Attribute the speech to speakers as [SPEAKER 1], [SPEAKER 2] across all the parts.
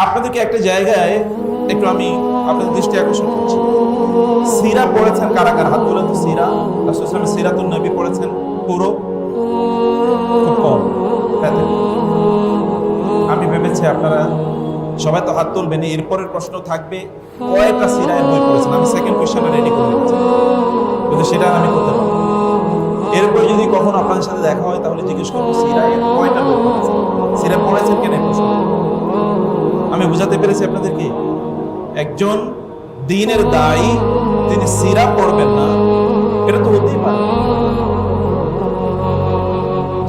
[SPEAKER 1] আপনাদেরকে একটা জায়গায় একটু আমি আপনাদের দৃষ্টি আকর্ষণ করছি। সিরা পড়েছেন কারা কারা? হাত তোলেন তো। সিরা রাসূল সাল্লাল্লাহু আলাইহি ওয়াসাল্লাম সিরাতুন নবী পড়েছেন পুরো? খুব কম। আমি ভেবেছি আপনারা সবাই তো হাত তুলবেন। এরপরের প্রশ্ন থাকবে কয়টা সিরায়ের বই পড়েছেন। আমি সেকেন্ড কোশ্চেনটা রেডি করে রেখেছি, কিন্তু সেটা আমি করতে পারবো। এরপর যদি কখনো আপনাদের সাথে দেখা হয় তাহলে জিজ্ঞেস করবো সিরায়ের কয়টা বই পড়েছেন, সিরা পড়েছেন কেন প্রশ্ন। আমি বুঝাতে পেরেছি আপনাদেরকে? একজন দ্বীনের দায়ী তিনি সিরা পড়বেন না, এটা তো হতেই পারে।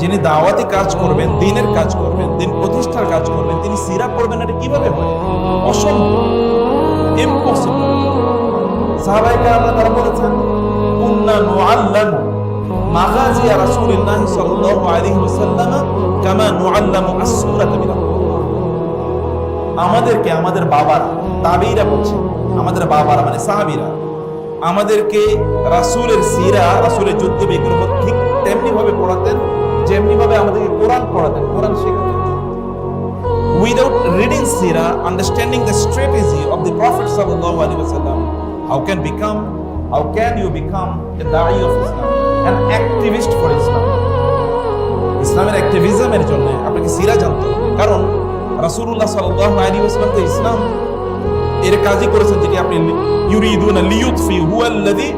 [SPEAKER 1] যিনি দাওয়াতি কাজ করবেন, দ্বীনের কাজ করবেন, দ্বীন প্রতিষ্ঠার কাজ করবেন, তিনি সিরা পড়বেন, এটা কিভাবে হয়? অসম্ভব, ইম্পসিবল। সাহাবায়ে কেরামরা তারা বলেছেন কুন্না নুআল্লামু মাগাজিয়া রাসূলিল্লাহ সাল্লাল্লাহু আলাইহি ওয়াসাল্লাম কামা নুআল্লামু আস-সূরাতা মিনাল কুরআন। আমাদেরকে আমাদের বাবারা, তাবেঈরা বলছেন, আমাদের বাবারা মানে সাহাবীরা আমাদেরকে রাসূলের সিরা, রাসূলের যুদ্ধ বিগ্রহ ঠিক তেমনি ভাবে পড়াতেন যেমনি ভাবে আমাদেরকে কোরআন পড়াতেন, কোরআন শেখাতেন। Without reading Sirah, understanding the strategy of the Prophet sallallahu alaihi wasallam, how can you become a da'i of Islam, an activist for Islam? ইসলামের অ্যাক্টিভিজমের জন্য আপনাকে সিরা জানতে হবে, কারণ রাসূলুল্লাহ সাল্লাল্লাহু আলাইহি ওয়াসাল্লাম তো ইসলাম এর কাজই করেছেন যেটি আপনি ইউরিদুনা লিইউতফিউ আল্লাযী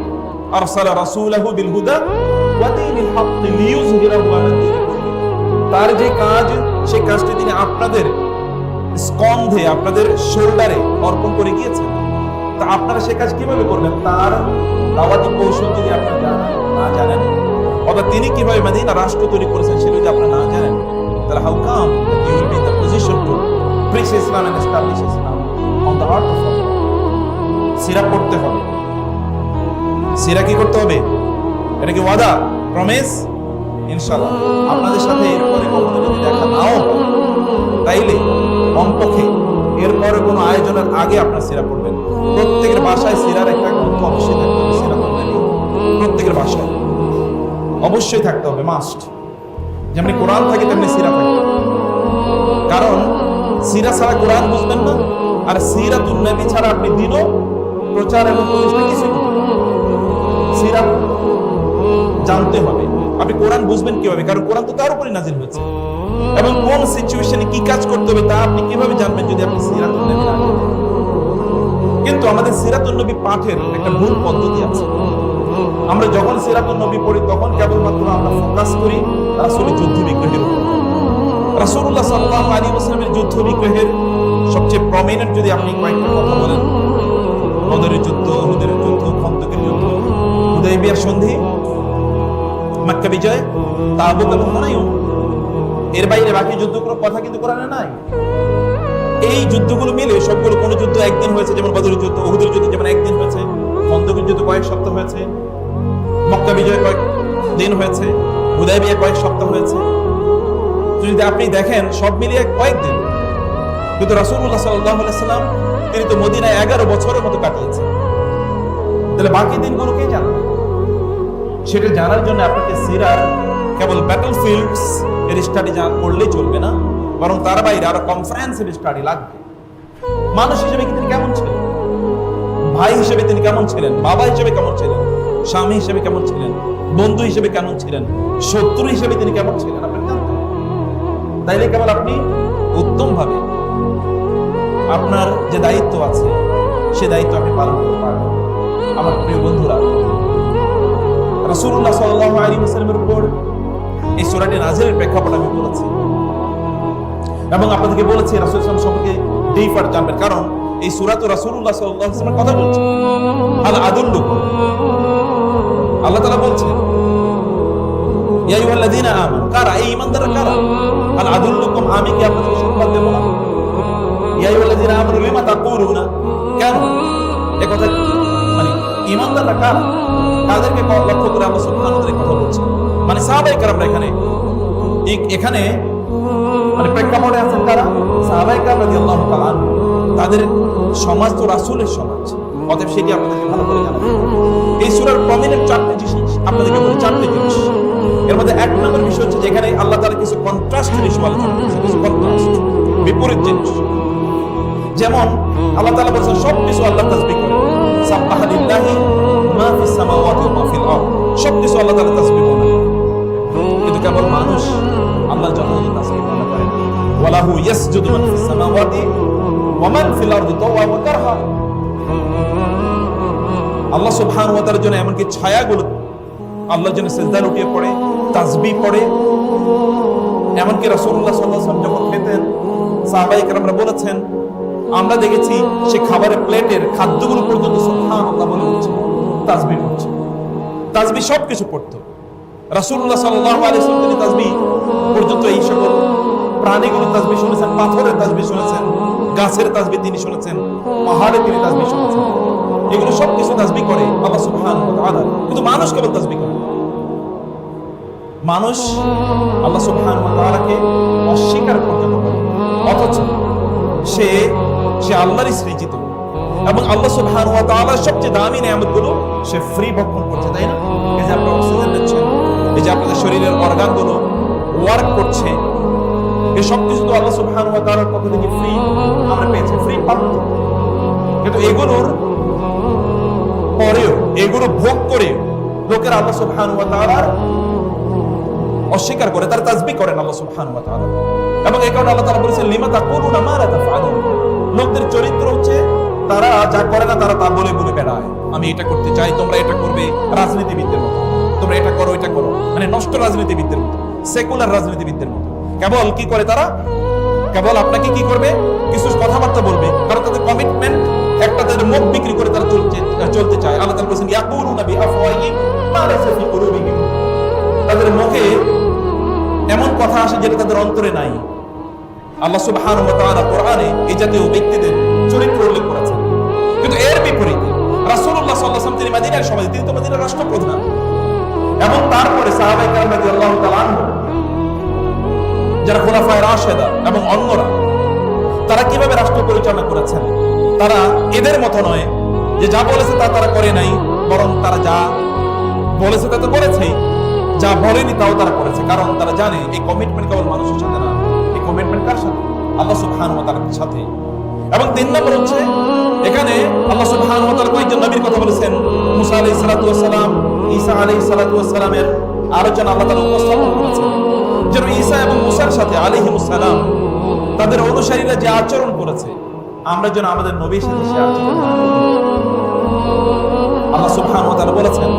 [SPEAKER 1] আরসালা রাসূলাহু বিল হুদা ওয়া দীনিল হক লিইয়ুযহিরাহু আলা দীনি কুল্লিহি। তার যে কাজ, সেই কাজটি তিনি আপনাদের স্কন্ধে, আপনাদের শোল্ডারে অর্পণ করে গিয়েছেন। তা আপনারা সে কাজ কিভাবে করবেন? তার দাওয়াতি কৌশল যদি আপনারা না জানেন, অথবা তিনি কিভাবে মদিনা রাষ্ট্র তৈরি করেছেন সেটা যদি আপনারা না জানেন, তাহলে how come that you will be in the position to preach Islam and establish Islam on the earth of life? সিরা পড়তে হবে। সিরা কি করতে হবে? এটা কি ওয়াদা, প্রমিস? ইনশাআল্লাহ আপনাদের সাথে এরপরে কখনো যদি দেখা নাও হয় তাইলে অন্তকে এরপরে কোনো আয়োজনের আগে আপনার সিরা পড়বেন। প্রত্যেকের বাসায় সিরার একটা গ্রন্থ অবশ্যই থাকতে হবে। সিরাতুন নবী প্রত্যেকের বাসায় অবশ্যই থাকতে হবে, মাস্ট। যেমনি কোরআন থাকে তেমনি সিরা থাকবে, কারণ সিরা ছাড়া কোরআন বুঝবেন না, আর সিরাতুন নবী ছাড়া আপনি দিনও প্রচার এবং প্রতিষ্ঠা কিছুই করতে পারবেন না। সিরা জানতে হবে। আপনি কোরআন বুঝবেন কিভাবে? কারণ কোরআন তো তার উপরে নাজিল হয়েছে, এবং কোন সিচুয়েশনে কি কাজ করতে হবে তা আপনি কিভাবে জানবেন যদি আপনি সিরাতুন নবী না জানেন? কিন্তু আমাদের সিরাতুন নবী পাঠের একটা ভুল পদ্ধতি আছে। আমরা যখন সিরাতুন নবী পড়ি তখন কেবলমাত্র আমরা ফোকাস করি রাসূলের যুদ্ধ বিগ্রহের উপর। রাসূলুল্লাহ সাল্লাল্লাহু আলাইহি ওয়াসাল্লামের যুদ্ধ বিগ্রহের সবচেয়ে প্রমিনেন্ট যদি আপনি কয়েকটা কথা বলেন, বদরের যুদ্ধ, উহুদের যুদ্ধ, খন্দকের যুদ্ধ, হুদায়বিয়ার সন্ধি, মক্কা বিজয়, তাবুক এবং হুনাইন, এর বাইরে বাকি যুদ্ধগুলোর কথা কিন্তু কোরআনে নাই। এই যুদ্ধগুলো মিলে সবগুলো কোন যুদ্ধ একদিন হয়েছে, যেমন বদরের যুদ্ধ, উহুদের যুদ্ধ যেমন একদিন হয়েছে, খন্দকের যুদ্ধ কয়েক সপ্তাহ হয়েছে, মক্কা বিজয় কয়েক দিন হয়েছে, হুদায়বিয়া কয়েক সপ্তাহ হয়েছে। যদি আপনি দেখেন সব মিলিয়ে কয়েকদিন, কিন্তু রাসূলুল্লাহ সাল্লাল্লাহু আলাইহি ওয়াসাল্লাম তিনি তো মদিনায় 11 বছরের মতো কাটিয়েছেন। তাহলে বাকি দিনগুলো কে জানেন? সেটা জানার জন্য আপনাকে সিরার কেবল ব্যাটলফিল্ডস এর স্টাডি করলেই চলবে না, বরং তার বাইরে আরো কনফারেন্সের স্টাডি লাগবে। মানুষ হিসেবে তিনি কেমন ছিলেন, ভাই হিসেবে তিনি কেমন ছিলেন, বাবা হিসেবে কেমন ছিলেন, স্বামী হিসেবে কেমন ছিলেন, বন্ধু হিসেবে কেমন ছিলেন, শত্রু হিসেবে তিনি কেমন ছিলেন আপনি জানতেন। তাইলে কেবল আপনি উত্তম ভাবে আপনার যে দায়িত্ব আছে সে দায়িত্ব আপনি পালন করতে পারবেন। আমার প্রিয় বন্ধুরা, রাসূলুল্লাহ সাল্লাল্লাহু আলাইহি ওয়াসাল্লামের উপর এই সূরাটি নাযিলের প্রেক্ষাপট আমি বলেছি, এবং আপনাদেরকে বলেছি রাসূল সাল্লাল্লাহু আলাইহি ওয়াসাল্লাম সম্পর্কে ডিফার জানবেন, কারণ এই সূরা তো রাসূলুল্লাহ সাল্লাল্লাহু আলাইহি ওয়াসাল্লামের কথা বলছে। আল আদুল্লুকুম, আল্লাহ তাআলা বলছেন ইয়া আইয়ুহাল্লাযীনা আমানু, কারা? এই ঈমানদাররা কারা? আল আদুল্লুকুম, আমি কি আপনাদেরকে সংবাদ দেব না? ইয়া আইয়ুহাল্লাযীনা আমানু লিমা তাকুলুনা, কেন? এই কথা মানে ঈমানদাররা কারা? তাদেরকে লক্ষ্য করে আল্লাহ সুবহানাহু ওয়া তাআলা কথা বলছেন। মানে সাহাবায়ে কেরামরা এখানে মানে প্রেক্ষাপটে আছেন কারা? সাহাবায়ে কেরাম রাদিয়াল্লাহু তাআলা আনহু। তাদের সমাজ তো রাসূলের সমাজ, অতএব সেটি আপনাদেরকে ভালো করে জানাতে হবে। এই সূরার প্রমিনেন্ট 4টি জিনিস আপনাদেরকে বলি, 4টি জিনিস। এর মধ্যে এক নম্বর বিষয় হচ্ছে যেখানে আল্লাহ তাআলা কিছু কন্ট্রাস্ট জিনিস আলোচনা করেছেন, কিছু কন্ট্রাস্ট, বিপরীত জিনিস। যেমন আল্লাহ তাআলা বলেছেন সবকিছু আল্লাহ তাসবিহ করে, সাব্বাহা লিল্লাহি মা ফিস সামাওয়াতি ওয়া মা ফিল আরদ, সবকিছু আল্লাহ তাআলা তাসবিহ করে। কিন্তু কেবল মানুষ আল্লাহর জন্য তাসবিহ করে। ওয়ালাহু ইয়াসজুদু মান ফিস সামাওয়াতি ওয়া মান ফিল আরদি তাওয়া ওয়া কারহা। আল্লাহ সুবহানাহু ওয়া তাআলার জন্য এমনকি ছায়াগুলো আল্লাহর জন্য সিজদা লুটিয়ে পড়ে, তাসবিহ পড়ে। এমনকি রাসূলুল্লাহ সাল্লাল্লাহু আলাইহি ওয়াসাল্লাম যখন খেতেন, সাহাবায়ে কেরামরা বলেছেন আমরা দেখেছি সে খাবারের প্লেটের খাদ্যগুলো পর্যন্ত সুবহানাল্লাহ বলে উঠছে, তাসবিহ করছে। তাসবিহ সবকিছু পড়তো রাসূলুল্লাহ সাল্লাল্লাহু আলাইহি ওয়াসাল্লাম। তিনি তাসবিহ পর্যন্ত এই সকল প্রাণীগুলো তাসবিহ শুনেছেন, পাথরের তাসবিহ শুনেছেন, গাছের তাসবিহ তিনি শুনেছেন, পাহাড়ে তিনি তাসবিহ শুনেছেন। এগুলো সবকিছু তাসবিহ করে আল্লাহ সুবহানাহু ওয়া তাআলা। কিন্তু মানুষ কেবল তাসবিহ করে। মানুষ আল্লাহ সুবহানাহু ওয়া তাআলাকে অস্বীকার পর্যন্ত করে, অথচ সে আল্লাহরই সৃজিত এবং আল্লাহ সুবহানাহু ওয়া তাআলার সবচেয়ে দামি নিয়ামতগুলো সে ফ্রি ভক্ষণ করছে, তাই না? এই যে আপনি অক্সিজেন নিচ্ছেন, এই যে আপনাদের শরীরের অর্গানগুলো ওয়ার্ক করছে, এই সবকিছু তো আল্লাহ সুবহানাহু ওয়া তাআলার পক্ষ থেকে ফ্রি আমরা পেয়েছি, ফ্রি পাচ্ছি। কিন্তু এগুলোর পরেও, এগুলো ভোগ করে লোকেরা আল্লাহ সুবহানাহু ওয়া তাআলার অস্বীকার করে, তারা তাসবিহ করেন আল্লাহ সুবহানাহু ওয়া তাআলা। এবং এই কারণে আল্লাহ তাআলা বলেছেন লিমা তাকুলুনা মা লা তাফআলুন। লোকদের চরিত্র হচ্ছে তারা যা করে না তারা তা বলে বলে বেড়ায়, আমি এটা করতে চাই, তোমরা এটা করবে, রাজনীতিবিদদের মতো, তোমরা এটা করো এটা করো, মানে নষ্ট রাজনীতিবিদদের মতো, সেকুলার রাজনীতিবিদদের মতো। কেবল কি করে তারা? কেবল আপনাকে কি করবে? কিছু কথাবার্তা বলবে, কারণ তাদের কমিটমেন্ট একটা, তাদের মুখ বিক্রি করে তারা চলতে চায়। আল্লাহ তাআলা বলেছেন ইয়াকুলুনা বিআফওয়াহিহিম মা লাইসা ফি কুলুবিহিম। তাদের মুখে এমন কথা আসে যেটা তাদের অন্তরে নাই। আল্লাহ সুবহানাহু ওয়া তাআলা কোরআনে এই জাতীয় ব্যক্তিদের চরিত্র উল্লেখ করেছেন। কিন্তু এর বিপরীতে রাসূলুল্লাহ সাল্লাল্লাহু আলাইহি ওয়াসাল্লাম তিনি মদিনার সমাজে, তিনি তো মদিনার রাষ্ট্রপ্রধান, এবং তারপরে সাহাবায়ে কেরাম রাদিয়াল্লাহু তাআলা আনহু যারা খুলাফায়ে রাশিদা এবং অন্যরা, তারা কিভাবে রাষ্ট্র পরিচালনা করেছেন। তারা এদের মতো নয় যে যা বলেছে তা তারা করে নাই, বরং তারা যা বলেছে তা তো করেছেই, যা বলেনি তাও তারা করেছে। কারণ তারা জানে এই কমিটমেন্ট কেবল মানুষের সাথে না, এই কমিটমেন্ট কার সাথে? আল্লাহ সুবহানাহু ওয়া তাআলার সাথে। এবং 3 নম্বর হচ্ছে এখানে আল্লাহ সুবহানাহু ওয়া তাআলা কয়েকজন নবীর কথা বলেছেন। মুসা আলাইহিস সালাতু ওয়াস সালাম, ঈসা আলাইহিস সালাতু ওয়াস সালামের আলোচনা আল্লাহ তাআলা উপস্থাপন করেছেন। যেন ঈসা এবং মুসার সাথে আলাইহিমুস সালাম তাদের অনুসারীরা যে আচরণ করেছে, আমরা যেন আমাদের নবীর সাথে সে আচরণ না করি। আল্লাহ সুবহানাহু ওয়া তাআলা বলেছেন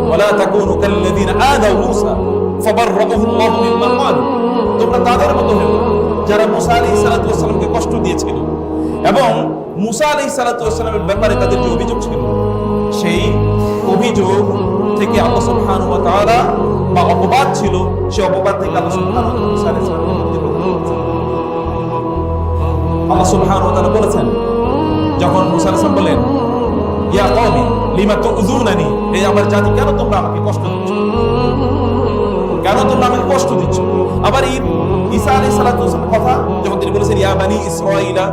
[SPEAKER 1] ওয়ালা তাকুনু কাল্লাযীনা আযাউ মূসা ফাবাররাহু আল্লাহু মিম্মা ক্বালু। তোমরা তাদের মতো হও যারা মুসা আলাইহিস সালাতু ওয়াস সালামকে কষ্ট দিয়েছিল, এবং মুসা আলাইহিস সালাতু ওয়াস সালামের ব্যাপারে তাদের যে অভিযোগ ছিল, সেই অভিযোগ থেকে আল্লাহ সুবহানাহু ওয়া তাআলা, বা অপবাদ ছিল, সেই অপবাদ থেকে আল্লাহ সুবহানাহু ওয়া তাআলা মুসা আলাইহিস সালামকে মুক্তি প্রদান করেছেন। আল্লাহ সুবহানাহু ওয়া তাআলা বলেছেন যখন মুসা আলাইহিস সালাম বলেন ইয়া কওমি লিমা তুযুনানি, এই আমার জাতি কেন তোমরা আমাকে কষ্ট দিচ্ছ, কেন তোমরা আমাকে কষ্ট দিচ্ছ। আবার ঈসা আলাইহিস সালাতু ওয়াস সালামের কথা যখন তিনি বলেছেন ইয়া বানি ইসরাঈলা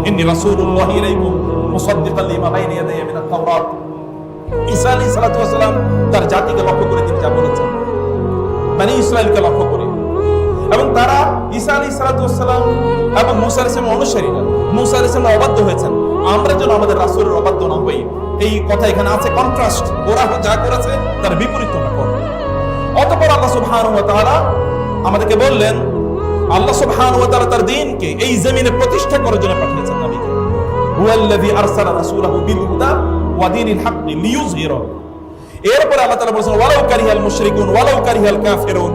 [SPEAKER 1] ইন্নী রাসূলুল্লাহি ইলাইকুম মুসাদ্দিকান লিমা বাইনা ইয়াদাইয়া মিনাত তাওরাত। ঈসা আলাইহিস সালাতু ওয়াস সালাম তার জাতিকে লক্ষ্য করে তিনি যা বলেছেন, বনি ইসরাঈলকে লক্ষ্য করে, এবং তারা ঈসা আলাইহিস সালাতু ওয়াস সালাম এবং মুসা আলাইহিস সালামের অনুসারীরা মুসা আলাইহিস সালামের অবাধ্য হয়েছেন, আমরা যেন আমাদের রাসূলের অবাধ্য না হই। এই কথা এখানে আছে, কন্ট্রাস্ট, ওরা যা করেছে তার বিপরীত তোমরা করো। অতঃপর আল্লাহ সুবহানাহু ওয়া তাআলা আমাদেরকে বললেন, আল্লাহ সুবহানাহু ওয়া তাআলা তার দ্বীনকে এই জমিনে প্রতিষ্ঠা করার জন্য পাঠিয়েছেন নবীকে। হুয়াল্লাযী আরসালা রাসূলাহু বিল হুদা ওয়া দীনিল হাক্কি লিইয়ুযহিরাহু। এরপর আল্লাহ তাআলা বলেছেন ওয়ালাউ কারিহাল মুশরিকুন ওয়ালাউ কারিহাল কাফিরুন।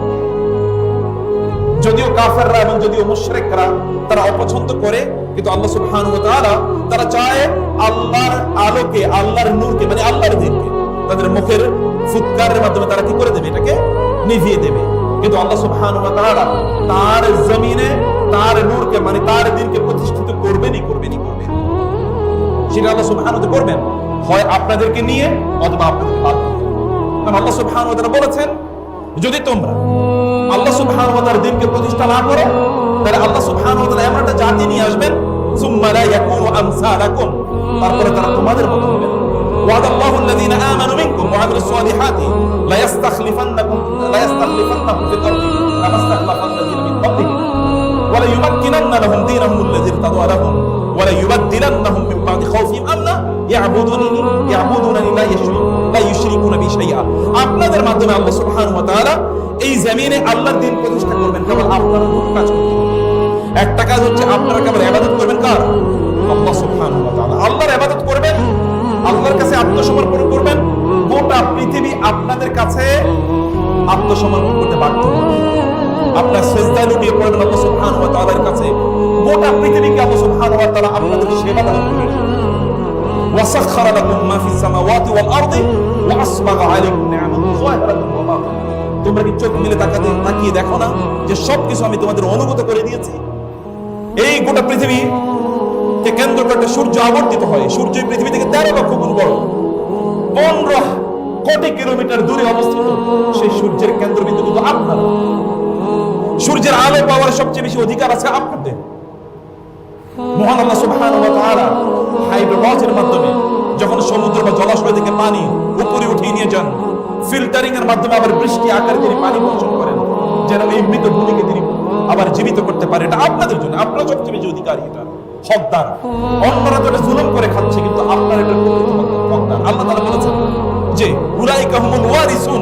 [SPEAKER 1] যদিও কাফেররা এবং যদিও মুশরিকরা তারা অপছন্দ করে, কিন্তু আল্লাহ সুবহানাহু ওয়া তাআলা তারা চায় আল্লাহর আলোকে, আল্লাহর নূরকে, মানে আল্লাহর দ্বীনকে তাদের মুখের ফুৎকারের মাধ্যমে তারা কি করে দেবে, এটাকে নিভিয়ে দেবে। কিন্তু আল্লাহ সুবহানাহু ওয়া তাআলা তার জমিনে তার নূরকে, মানে তার দ্বীনকে প্রতিষ্ঠিত করবেনই করবেনই করবেন। সেটা আল্লাহ সুবহানাহু ওয়া তাআলা করবেন, হয় আপনাদেরকে নিয়ে অথবা আপনাদের বাদ দিয়ে। কারণ আল্লাহ সুবহানাহু ওয়া তাআলা বলেছেন যদি তোমরা আল্লাহ সুবহানাহু ওয়া তাআলার দ্বীনকে প্রতিষ্ঠা না করো, তাহলে আল্লাহ সুবহানাহু ওয়া তাআলা এমন একটা জাতি নিয়ে আসবেন সুম্মা লা ইয়াকুনু আমসালাকুম, তারপরে তারা তোমাদের মতো হবে। ওয়াদাল্লাহু আল্লাযীনা আমানু মিনকুম ওয়া আমিলুস সালিহাতি লা ইস্তাখলিফান্নাকুম ফিল আরদি কামা ইস্তাখলাফা আল্লাযীনা মিন ক্বাবলিহিম ওয়া লা ইউমাক্কিনান্না লাহুম দীনাহুম আল্লাযী ইরতাদা লাহুম ওয়ালা ইউবাদদিলান্নাহুম মিন বাদি খাউফিহিম আমনা ইয়াবুদুনানি লা ইউশরিকুনা বি শাইআ। আপনাদের মাধ্যমে আল্লাহ সুবহানাহু ওয়া তাআলা এই জমিনে আল্লাহর দ্বীন প্রতিষ্ঠা করবেন। কেবল আপনারা দুটো কাজ করতে হবে। একটা কাজ হচ্ছে আপনারা কেবল ইবাদত করবেন কার? আল্লাহ সুবহানাহু ওয়া তাআলা। আল্লাহর ইবাদত করবেন, আল্লাহর কাছে আত্মসমর্পণ করবেন। গোটা পৃথিবী আপনাদের কাছে আত্মসমর্পণ করতে বাধ্য হবে। আপনার সিজদায় লুটিয়ে পড়বেন আল্লাহ সুবহানাহু ওয়া তাআলার কাছে। গোটা পৃথিবীকে আল্লাহ সুবহানাহু ওয়া তাআলা আপনাদের সেবা দান করবেন। ওয়াসাখখারা লাকুম মা ফিস সামাওয়াতি ওয়াল আরদি ওয়া আসবাগা আলাইকুম নি'আমাহু যাহিরাতান ওয়া বাতিনা। তোমরা কি চোখ মেলে তাকিয়ে দেখো না যে সবকিছু আমি তোমাদের অনুগত করে দিয়েছি? এই গোটা পৃথিবীকে কেন্দ্র করে সূর্য আবর্তিত হয়। সূর্য পৃথিবী থেকে 13 লক্ষ গুণ বড়, 15 কোটি কিলোমিটার দূরে অবস্থিত। সেই সূর্যের কেন্দ্রবিন্দু কিন্তু আপনারা। সূর্যের আলো পাওয়ার সবচেয়ে বেশি অধিকার আছে আপনাদের। মহান আল্লাহ সুবহানাহু ওয়া তাআলা হাইড্রোলজির মাধ্যমে যখন সমুদ্র বা জলাশয় থেকে পানি উপরে উঠিয়ে নিয়ে যান, ফিল্টারিং এর মাধ্যমে আবার বৃষ্টি আকারে তিনি পানি বর্ষণ করেন, যেন এই মৃত ভূমিকে তিনি আবার জীবিত করতে পারে। এটা আপনাদের জন্য, আপনারা সবচেয়ে বেশি অধিকারী, এটা হকদার। অন্যরা তো এটা জুলুম করে খাচ্ছে, কিন্তু আপনারা এটা হকদার। আল্লাহ তাআলা বলেছেন যে উলাইকা হুমুল ওয়ারিসুন,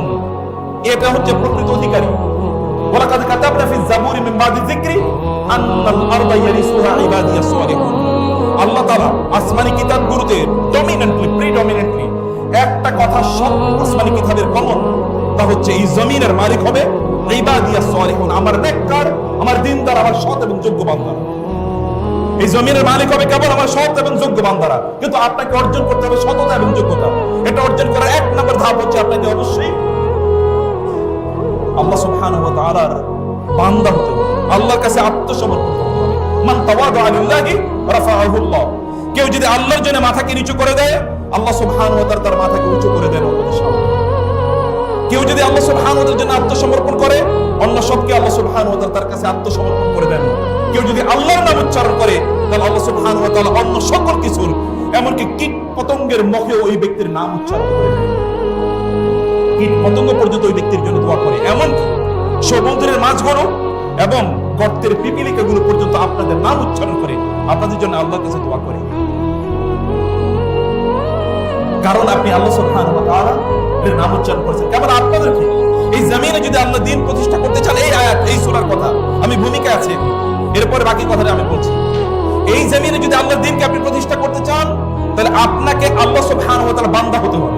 [SPEAKER 1] এটা হচ্ছে প্রকৃত অধিকারী। ওয়ালাকাদ কাতাবনা ফিজ জাবুরি মিন বাদি যিকরি আন্নাল আরদা ইয়ারিসুহা ইবাদিয়াস সালিহুন। আল্লাহ তাআলা আসমানি কিতাবগুলোতে প্রিডমিনেন্টলি একটা কথা সব আসমানি কিতাবের কমন, তা হচ্ছে এই জমিনের মালিক হবে ইবাদিয়াস সালিহুন, আমার নেককার, আমার দিনদার, আমার সৎ এবং যোগ্য বান্দারা। এই জমিনের মালিক হবে কেবল আমার সৎ এবং যোগ্য বান্দারা। কিন্তু আপনাকে অর্জন করতে হবে সততা এবং যোগ্যতা। এটা অর্জন করার এক নম্বর ধাপ হচ্ছে আপনাকে অবশ্যই আল্লাহ সুবহানাহু ওয়া তাআলার বান্দা হতে হবে, আল্লাহর কাছে আত্মসমর্পণ করতে হবে। মান তাওয়াদা লিল্লাহি রাফাআহু আল্লাহ। কেউ যদি আল্লাহর জন্য মাথাকে নিচু করে দেয়, আল্লাহ সুবহানাহু ওয়া তাআলা তার মাথাকে উঁচু করে দেন অন্যদের সামনে। কেউ যদি আল্লাহ সুবহানাহু ওয়া তাআলার জন্য আত্মসমর্পণ করে, অন্য সবকে আল্লাহ সুবহানাহু ওয়া তাআলা তার কাছে আত্মসমর্পণ করে দেন। কেউ যদি আল্লাহর নাম উচ্চারণ করে, তাহলে আল্লাহ সুবহানাহু ওয়া তাআলা অন্য সকল কিছুর, এমনকি কীট পতঙ্গের মুখে ওই ব্যক্তির নাম উচ্চারণ করে দেন। কীট পতঙ্গ পর্যন্ত ওই ব্যক্তির জন্য দোয়া করে। এমনকি সমুদ্রের মাছগুলো এবং গর্তের পিপিলিকাগুলো পর্যন্ত আপনাদের নাম উচ্চারণ করে আপনাদের জন্য আল্লাহর কাছে দোয়া করে। কারণ আপনি আল্লাহ সুবহানাহু ওয়া তাআলা এর নাম উচ্চারণ করেছেন। কেবল আপনাদেরকে এই জমিনে যদি আল্লাহ দ্বীন প্রতিষ্ঠা করতে চান, এই আয়াত, এই সূরার কথা আমি ভূমিকা আছে, এরপরে বাকি কথাটা আমি বলছি। এই জমিনে যদি আল্লাহ দ্বীনকে আপনি প্রতিষ্ঠা করতে চান, তাহলে আপনাকে আল্লাহ সুবহানাহু ওয়া তাআলা বান্দা হতে হবে।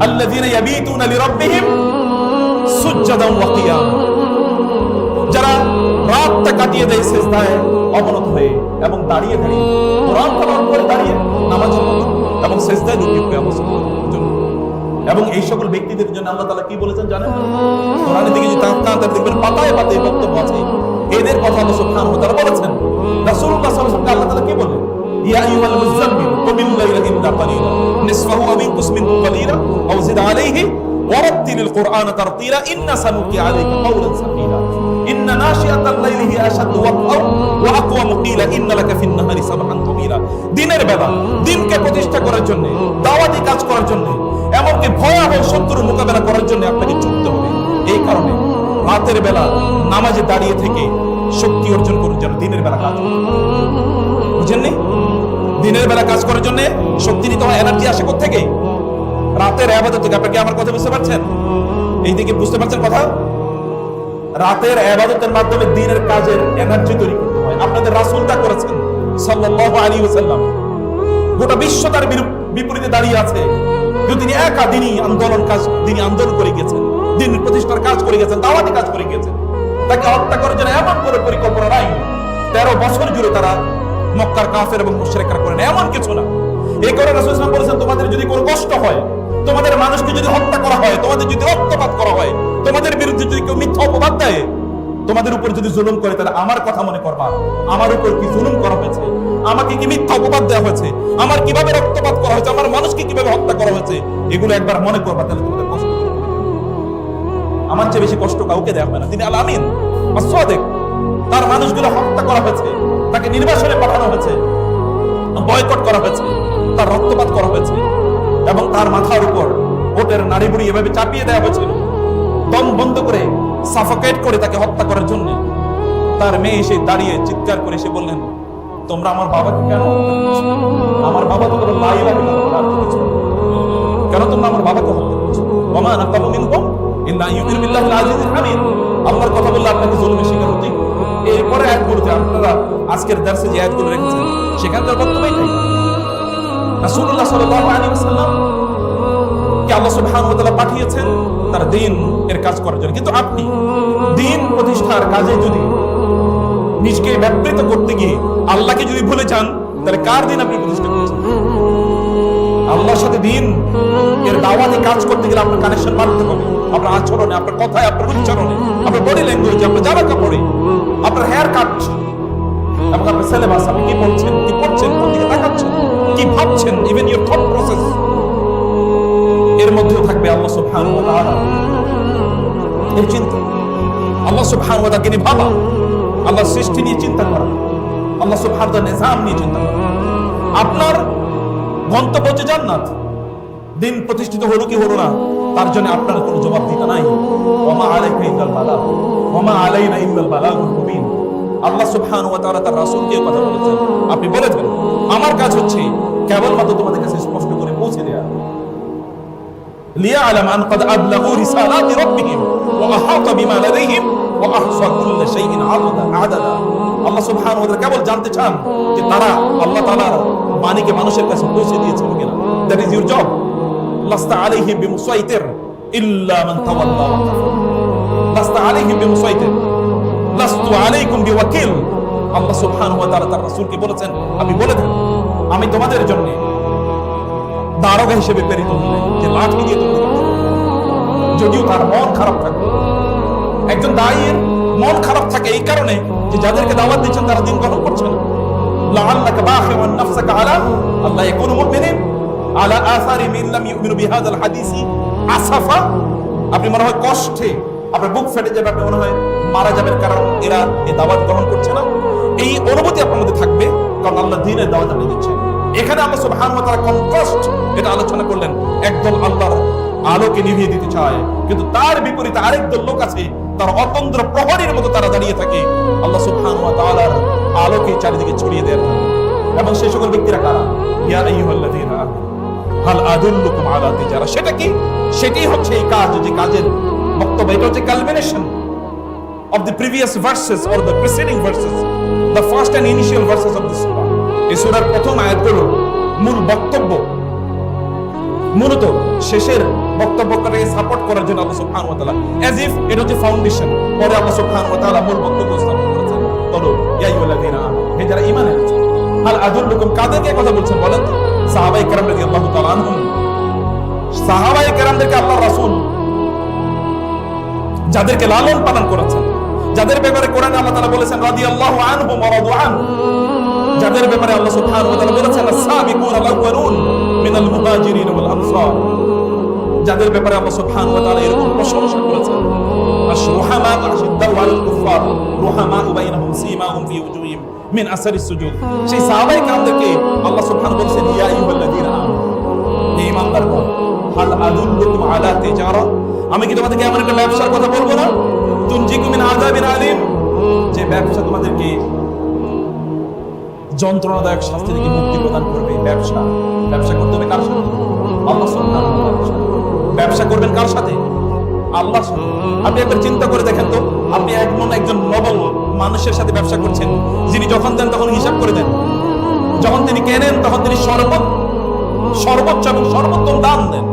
[SPEAKER 1] আল্লাযীনা ইয়াবিতুনা লিরাব্বিহিম সুজদান ওয়া কিয়ামা, যারা রাতটা কাটিয়ে দেয় সিজদায় অবনত হয়ে এবং দাঁড়িয়ে দাঁড়িয়ে, কোরআন তেলাওয়াত করে দাঁড়িয়ে নামাজের মতো, এবং সিজদায় লুটিয়ে পড়ে অবস্থান জন্য। এবং এই সকল ব্যক্তিদের জন্য আল্লাহ তাআলা কি বলেছেন জানেন? কোরআনের দিকে যদি তাকান তাহলে দেখবেন পাতায় পাতায় বক্তব্য আছে। এদের কথা আল্লাহ সুবহানাহু ওয়া তাআলা বলেছেন। রাসূলুল্লাহ সাল্লাল্লাহু আলাইহি ওয়াসাল্লাম আল্লাহ তাআলা কি বলেন? ইয়া আইয়ুহাল মুযাম্মিল কুমিল লাইলা ইল্লা কালিলা নিসফাহু আও ইনকুস মিনহু কালিলা আও জিদ আলাইহি ওয়ারাত্তিলিল কুরআনা তারতিলা ইন্না সানুকি আলাইকা কাওলান সাকিলা ইন্না নাশিআতাল লাইলি হিয়া আশাদ্দু ওয়াকআও ওয়া আকওয়ামু কিলা ইন্না লাকা ফিন নাহারি সাবহান তাওয়িলা। দিনের বেলা দ্বীনকে প্রতিষ্ঠা করার জন্য, দাওয়াতি কাজ করার জন্য, এমনকি ভয়াবহ শত্রুর মোকাবেলা করার জন্য আপনাকে ছুটতে হবে। এই কারণে রাতের বেলা নামাজে দাঁড়িয়ে থেকে শক্তি অর্জন করুন, যেন দিনের বেলা কাজ করতে পারেন। বুঝেননি? দিনের বেলা কাজ করার জন্য শক্তি নিতে হয়, এনার্জি আসে কোথা থেকে? রাতের ইবাদত থেকে। আপনি কি আমার কথা বুঝতে পারছেন? এই দিকে বুঝতে পারছেন কথা? রাতের ইবাদতের মাধ্যমে দিনের কাজের এনার্জি তৈরি করতে হয়। আপনাদের রাসূল তা করেছেন সাল্লাল্লাহু আলাইহি ওয়াসাল্লাম। গোটা বিশ্ব তার বিপরীতে দাঁড়িয়ে আছে, কিন্তু তিনি একা দিনই আন্দোলন করে গেছেন, দিনের প্রতিষ্ঠার কাজ করে গেছেন, দাওয়াতি কাজ করে গেছেন। তাকে হত্যা করার জন্য এমন কোনো পরিকল্পনা নাই। 13 বছর জুড়ে তারা মক্কার কাফের এবং মুশরিকরা করেন, এমন কিছু না। এই কারণে রাসূল সাল্লাল্লাহু আলাইহি ওয়াসাল্লাম বলেছেন, তোমাদের যদি কোনো কষ্ট হয়, তোমাদের মানুষকে যদি হত্যা করা হয়, তোমাদের যদি রক্তপাত করা হয়, তোমাদের বিরুদ্ধে যদি কেউ মিথ্যা অপবাদ দেয়, তোমাদের উপর যদি জুলুম করে, তাহলে আমার কথা মনে করবা, আমার উপর কি জুলুম করা হয়েছে, আমাকে কি মিথ্যা অপবাদ দেওয়া হয়েছে, আমার কিভাবে রক্তপাত করা হয়েছে, আমার মানুষকে কিভাবে হত্যা করা হয়েছে, এগুলো একবার মনে করবা, তাহলে তোমাদের কষ্ট হবে। আমার চেয়ে বেশি কষ্ট কাউকে দেওয়া হবে না। তিনি আল আমিন আস-সাদিক। তার মানুষগুলো হত্যা করা হয়েছে, তাকে নির্বাসনে পাঠানো হয়েছে, বয়কট করা হয়েছে, তার রক্তপাত করা হয়েছে, এবং তার মাথার উপর ওটের নাড়ি বুড়ি এভাবে চাপিয়ে দেওয়া হয়েছিল, দম বন্ধ করে সাফোকেট করে তাকে হত্যা করার জন্য। তার মেয়ে এসে দাঁড়িয়ে চিৎকার করে এসে বললেন, তোমরা আমার বাবাকে কেন হত্যা করছো? আমার বাবা তো কেবল লা ইলাহা ইল্লাল্লাহ বলে আর কিছু না। কেন তোমরা আমার বাবাকে হত্যা করছো? ওয়া মা নাকামু মিনহুম ইল্লা ইউমিনু বিল্লাহিল আজিজিল হামিদ। আল্লাহর কথা বললে আপনাকে জুলুমের শিকার হতে। এরপরে আয়াতগুলোতে আপনারা আজকের দার্সে যে আয়াতগুলো রেখেছেন সেখানকার বক্তব্য এটাই। রাসূলুল্লাহ সাল্লাল্লাহু আলাইহি ওয়াসাল্লাম কে আল্লাহ সুবহানাহু ওয়া তাআলা পাঠিয়েছেন তার দ্বীন এর কাজ করার জন্য, কিন্তু আপনি দ্বীন প্রতিষ্ঠার কাজে যদি নিজকে ব্যাপৃত করতে গিয়ে আল্লাহকে যদি ভুলে যান, তাহলে কার দ্বীন আপনি প্রতিষ্ঠা করছেন? আল্লাহর সাথে দ্বীন এর দাওয়াতে কাজ করতে গেলে আপনার কানেকশন বাড়তে হবে, আপনার আচরণে, আপনার কথায়, আপনার উচ্চারণে, আপনার বডি ল্যাঙ্গুয়েজে, আপনার জামা কাপড়ে, আপনার হেয়ার কাট এবং আপনার সিলেবাস, আপনি কি বলছেন, কি করছেন, কোন দিকে তাকাচ্ছেন, কি ভাবছেন, ইভেন ইওর থট প্রসেস, এর মধ্যেও থাকবে আল্লাহ সুবহানাহু ওয়া তাআলা এর চিন্তা। আল্লাহ সুবহানাহু ওয়া তাআলাকে নিয়ে ভাবা, আল্লাহর সৃষ্টি নিয়ে চিন্তা করা, আল্লাহ সুবহানাহু ওয়া তাআলার নিজাম নিয়ে চিন্তা করা। আপনার গন্তব্য হচ্ছে জান্নাত। দিন প্রতিষ্ঠিত হলো কি হলো না তার জন্য আপনার কোনো জবাব দিতে নাই। ওয়া মা আলাইকা ইল্লাল বালাগ ওয়া মা আলাইনা ইল্লাল বালাগুল মুবিন। আল্লাহ সুবহানাহু ওয়া তাআলা তার রাসূলকে কথা বলেছেন, আপনি বলেছেন আমার কাজ হচ্ছে কেবলমাত্র তোমাদের কাছে স্পষ্ট করে পৌঁছে দেয়া। লিয়া'লাম আন ক্বাদ আবলাগু রিসালাতি রাব্বিহিম ওয়া আহাতা বিমা লাদাইহিম ওয়া আহসা কুল্লা শাইইন আদাদা। আল্লাহ সুবহানাহু ওয়া তাআলা কেবল জানতে চান যে তারা আল্লাহ তাআলার বাণীকে মানুষের কাছে পৌঁছে দিয়েছে কিনা। That is your job. লাস্তা আলাইহিম বিমুসাইতির ইল্লা মান তাওয়াল্লা ওয়া কাফার। লাস্তা আলাইহিম বিমুসাইতির লাস্তু আলাইকুম বিওয়াকিল। আল্লাহ সুবহানাহু ওয়া তাআলা তার রাসূলকে বলেছেন, আপনি বলে দেন আমি তোমাদের জন্য দারোগা হিসেবে প্রেরিত হইনি যে লাঠি দিয়ে তোমাদের, যদিও তার মন খারাপ থাকে। একজন দায়ীর মন খারাপ থাকে এই কারণে যে যাদেরকে দাওয়াত দিচ্ছেন তারা দিন গ্রহণ করছে না। লাআল্লাকা বাখিউন নাফসাকা আলা আল্লাহ ইয়াকুনু মুমিনিন আলা আসারি মিন লাম ইউমিনু বিহাযাল হাদিসি আসাফা। আপনি মনে হয় কষ্টে আপনার বুক ফেটে যাবে, আপনি মনে হয় মারা যাবেন কারণ এরা এই দাওয়াত গ্রহণ করছে না। এই অনুভূতি আপনার মধ্যে থাকবে কারণ আল্লাহ দ্বীনের দাওয়াত আপনি দিচ্ছেন। এখানে আল্লাহ সুবহানাহু ওয়া তাআলা কন্ট্রাস্ট এটা আলোচনা করলেন। একদল আল্লাহর আলোকে নিভিয়ে দিতে চায়, কিন্তু তার বিপরীতে আরেক দল লোক আছে তার অতন্দ্র প্রহরীর মতো তারা দাঁড়িয়ে থাকে আল্লাহ সুবহানাহু ওয়া তাআলার আলোকে চারিদিকে ছড়িয়ে দেওয়ার জন্য। এবং সেই সকল ব্যক্তিরা কারা? ইয়া আইয়ুহাল্লাযীনা আমানু হাল আদুল্লুকুম আলা তিজারা। সেটা কি? সেটাই হচ্ছে এই কাজ, যে কাজের বক্তব্য। এটা হচ্ছে culmination of the previous verses or the preceding verses, the first and initial verses of this surah. এই সূরার প্রথম আয়াতগুলো মূল বক্তব্য, মূলত শেষের বক্তব্যটাকে সাপোর্ট করার জন্য আল্লাহ সুবহানাহু ওয়া তাআলা as if এটা হচ্ছে ফাউন্ডেশন, পরে আল্লাহ সুবহানাহু ওয়া তাআলা মূল বক্তব্য স্থাপন করেছেন। বলো ইয়া আইয়ুহাল্লাযীনা আমানু, হে যারা ঈমান এনেছো, হাল আদুল্লুকুম, কাদেরকে কথা বলছেন বলেন তো? সাহাবায়ে কেরাম রাদিয়াল্লাহু তাআলা আনহুম। সাহাবায়ে কেরামদেরকে আল্লাহর রাসূল যাদেরকে লালন পালন করেছেন, যাদের ব্যাপারে কোরআনে আল্লাহ তাআলা বলেছেন রাদিয়াল্লাহু আনহুম ওয়া রাদু আন, যাদের ব্যাপারে আল্লাহ সুবহানাহু ওয়া তাআলা বলেছেন আস-সাবিকুনা আল-আউয়ালুন মিনাল মুহাজিরিন ওয়াল আনসার, যাদের ব্যাপারে আল্লাহ সুবহানাহু ওয়া তাআলা এরকম প্রশংসা করেছেন আশ-রুহামা আশিদ্দাউ আলাল কুফার রুহামা বাইনাহুম সীমাহুম ফি উজুহিহিম মিন আসারিস সুজুদ। সেই সাহাবায়ে কেরামদেরকে আল্লাহ সুবহানাহু বলেছেন ইয়া আইয়ুহাল্লাযীনা আমানু, হে ঈমানদারগণ, হাল আদুল্লুকুম আলা তিজারা, আমি কি তোমাদেরকে এমন একটা ব্যবসার কথা বলবো না? তুনজিকুম মিন আযাবিন আলীম, যে ব্যবসা তোমাদেরকে যন্ত্রণাদায়ক শাস্তি থেকে মুক্তি প্রদান করবে। ব্যবসা করতে হবে কার সাথে? আল্লাহ সুবহানাহু ওয়া তাআলার সাথে। ব্যবসা করবেন কার সাথে? আল্লাহর সাথে। আপনি একবার চিন্তা করে দেখেন তো, আপনি একজন নবল মানুষের সাথে ব্যবসা করছেন, যিনি যখন দেন তখন হিসাব করে দেন, যখন তিনি কেনেন তখন তিনি সর্বোচ্চ এবং সর্বোত্তম দাম দেন।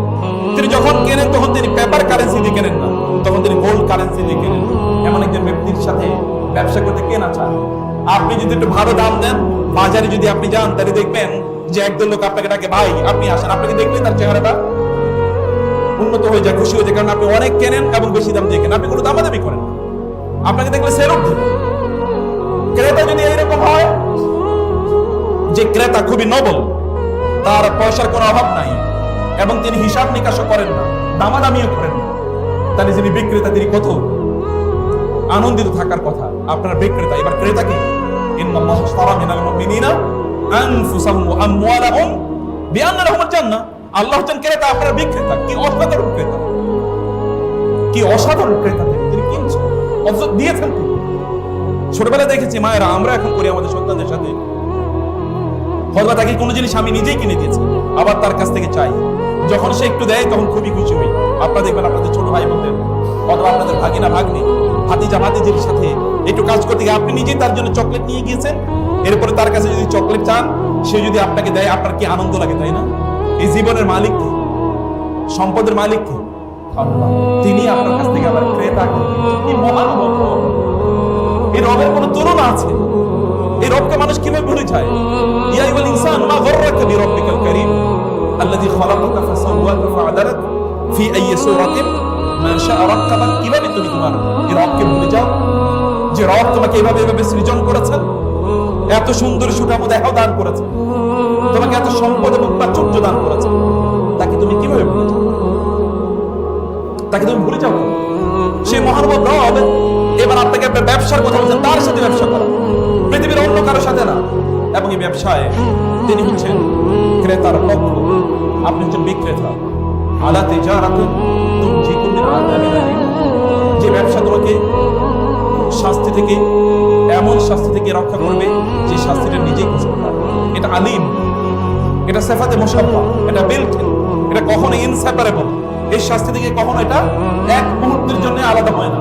[SPEAKER 1] তিনি যখন কেনেন তখন তিনি পেপার কারেন্সি দিয়ে কেনেন না, তখন তিনি গোল্ড কারেন্সি দিয়ে কেনেন। এমন একজন ব্যক্তির সাথে ব্যবসা করতে কে না চায়? আপনি যদি একটু ভালো দাম দেন, বাজারে যদি আপনি যান, তাহলে দেখবেন যে একদল লোক আপনাকে ডাকে ভাই আপনি আসেন, আপনাকে দেখলে তার চেহারাটা উন্নত হয়ে যায়, খুশি হয়ে যায়, কারণ আপনি অনেক কেনেন এবং বেশি দাম দিয়ে কেনেন, আপনি কোনো দামাদামি করেন, আপনাকে দেখলে সেলুট দেবে। ক্রেতা যদি এইরকম হয় যে ক্রেতা খুবই নবল, তার পয়সার কোনো অভাব নাই এবং তিনি হিসাব নিকাশও করেন না, দামাদামিও করেন না, তাহলে যিনি বিক্রেতা তিনি কত আনন্দিত থাকার কথা। আপনার বিক্রেতা, এবার ক্রেতা কি? ইন্নাল্লাহা ইশতারা মিনাল মুমিনিনা আনফুসাহুম ওয়া আমওয়ালাহুম বিআন্না লাহুমুল জান্নাহ। আল্লাহ হচ্ছেন ক্রেতা, আপনার বিক্রেতা। কি অসাধারণ ক্রেতা, কি অসাধারণ ক্রেতা তিনি কিনছেন, অথচ দিয়েছেন। ছোটবেলায় দেখেছি মায়েরা, আমরা এখন করি আমাদের সন্তানদের সাথে, হয়তো তাকে কোনো জিনিস আমি নিজেই কিনে দিয়েছি, আবার তার কাছ থেকে চাই। যখন সে একটু দেয় তখন খুবই খুশি হই। আপনারা দেখবেন আপনাদের ছোট ভাই বোনদের অথবা আপনাদের ভাগিনা ভাগ্নি ভাতিজা ভাতিজির সাথে একটু কাজ করতে গিয়ে আপনি নিজেই তার জন্য চকলেট নিয়ে গিয়েছেন, এরপরে তার কাছে যদি চকলেট চান, সে যদি আপনাকে দেয়, আপনার কি আনন্দ লাগে, তাই না? এই জীবনের মালিক কে? সম্পদের মালিক কে? আল্লাহ। তিনি আপনার কাছ থেকে আবার ক্রেতা করেন। কি মহানুভব রব! এই রবের কোনো তুলনা আছে? এই রবকে মানুষ কিভাবে ভুলে যায়? ইয়া আইয়ুহাল ইনসান মা গররাকা বিরাব্বিকাল কারীম আল্লাযী খালাকাকা ফাসাওয়াকা ফাআদালাক ফি আইয়ি সূরাতিন মা শাআ রাক্কাবাক। কিভাবে তুমি তোমার এই রবকে ভুলে যাও, যে রব তোমাকে এভাবে সৃজন করেছেন, এত সুন্দর সুঠাম দেহ দান করেছেন, তোমাকে এত সম্পদ এবং প্রাচুর্য দান করেছেন, তাকে তুমি কিভাবে ভুলে যাও? তাকে তুমি ভুলে যাও? সেই মহানুভব রব এবার আপনাকে ব্যবসার কথা বলছেন, তার সাথে ব্যবসা করা, পৃথিবীর অন্য কারোর সাথে না। এবং এই ব্যবসায় তিনি হচ্ছেন ক্রেতার পক্ষ, আপনি হচ্ছেন বিক্রেতা। আলা তিজারাতুন তুনজিকুম মিন আযাবিন আলীম। যে ব্যবসা তোমাকে শাস্তি থেকে, এমন শাস্তি থেকে রক্ষা করবে যে শাস্তিটা নিজেই ঘোষণা করে। এটা আলিম, এটা সিফাতে মুশাব্বাহ, এটা বিল্ট ইন, এটা কখনো ইনসেপারেবল। এই শাস্তি থেকে কখনো এটা এক মুহূর্তের জন্য আলাদা হয় না।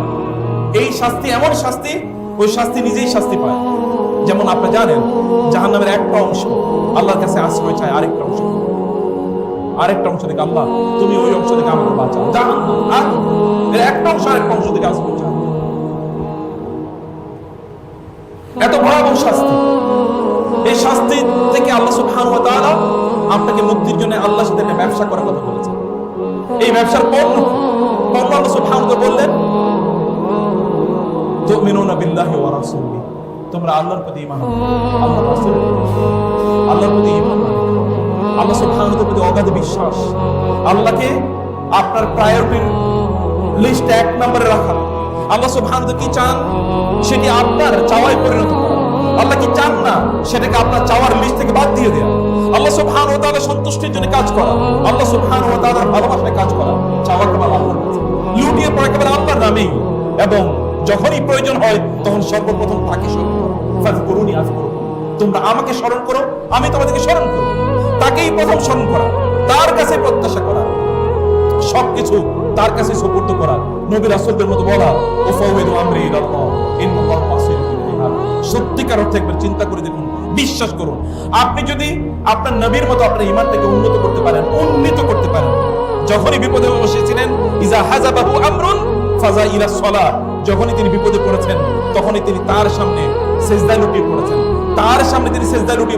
[SPEAKER 1] এই শাস্তি এমন শাস্তি, ওই শাস্তি নিজেই শাস্তি পায়। যেমন আপনি জানেন জাহান্নামের একটা অংশ আল্লাহর কাছে আশ্রয় চায় আরেকটা অংশ থেকে, আল্লাহ তুমি ওই অংশ থেকে আমাকে বাঁচাও। জাহান্নাম আর এর একটা অংশ আরেকটা অংশ থেকে আশ্রয় চায়। এত ভয়াবহ শাস্তি। এই শাস্তি থেকে আল্লাহ সুবহানাহু ওয়া তাআলা আপনাকে মুক্তির জন্য আল্লাহর সাথে একটা ব্যবসা করার কথা বলেছেন। এই ব্যবসার পণ্য আল্লাহ সুবহানাহু ওয়া তাআলা বললেন, তুমিনুনা বিল্লাহি ওয়া রাসূলিহি, তোমরা আল্লাহর প্রতি ঈমান আনো, আল্লাহর রাসূলের আল্লাহর প্রতি ঈমান আনো, আল্লাহ সুবহানাহু ওয়া তাআলার প্রতি অগাধ বিশ্বাস, আল্লাহকে আপনার প্রায়োরিটির লিস্টে এক নম্বরে রাখা। আল্লাহ সুবহানাহু ওয়া তাআলা কি চান সেটি আপনার চাওয়ায় পরিণত করা। আল্লাহ কি চান না সেটাকে আপনার চাওয়ার লিস্ট থেকে বাদ দিয়ে দেয়া। আল্লাহ সুবহানাহু ওয়া তাআলা সন্তুষ্টির জন্য কাজ করা, আল্লাহ সুবহানাহু ওয়া তাআলার ভালোবাসায় কাজ করা, চাওয়া কেবল আল্লাহর কাছে, লুটিয়ে পড়া কেবল আল্লাহর নামেই। এবং যখনই প্রয়োজন হয় তখন সর্বপ্রথম তাকে স্মরণ করো। ফাযকুরুনি আযকুরকুম, তোমরা আমাকে স্মরণ করো, আমি তোমাদেরকে স্মরণ করব। তাকেই প্রথম স্মরণ করা, তার কাছে প্রত্যাশা করা, সবকিছু তার কাছে সুপর্দ করা। নবী রাসূলদের মতো বলা, উফাউযু আমরি ইলাল্লাহ ইন্নাল্লাহু বাসীরুন বিল ইবাদ। সত্যিকার অর্থে একবার চিন্তা করে দেখুন, বিশ্বাস করুন, আপনি যদি আপনার নবীর মতো আপনার ঈমানটাকে উন্নীত করতে পারেন, যখনই বিপদে বসেছিলেন, ইজা হাযাবাহু আমরুন ফাজা ইলা সালাহ, যখনই তিনি বিপদে পড়েছেন তখনই তিনি তার সামনে সিজদায় লুটিয়ে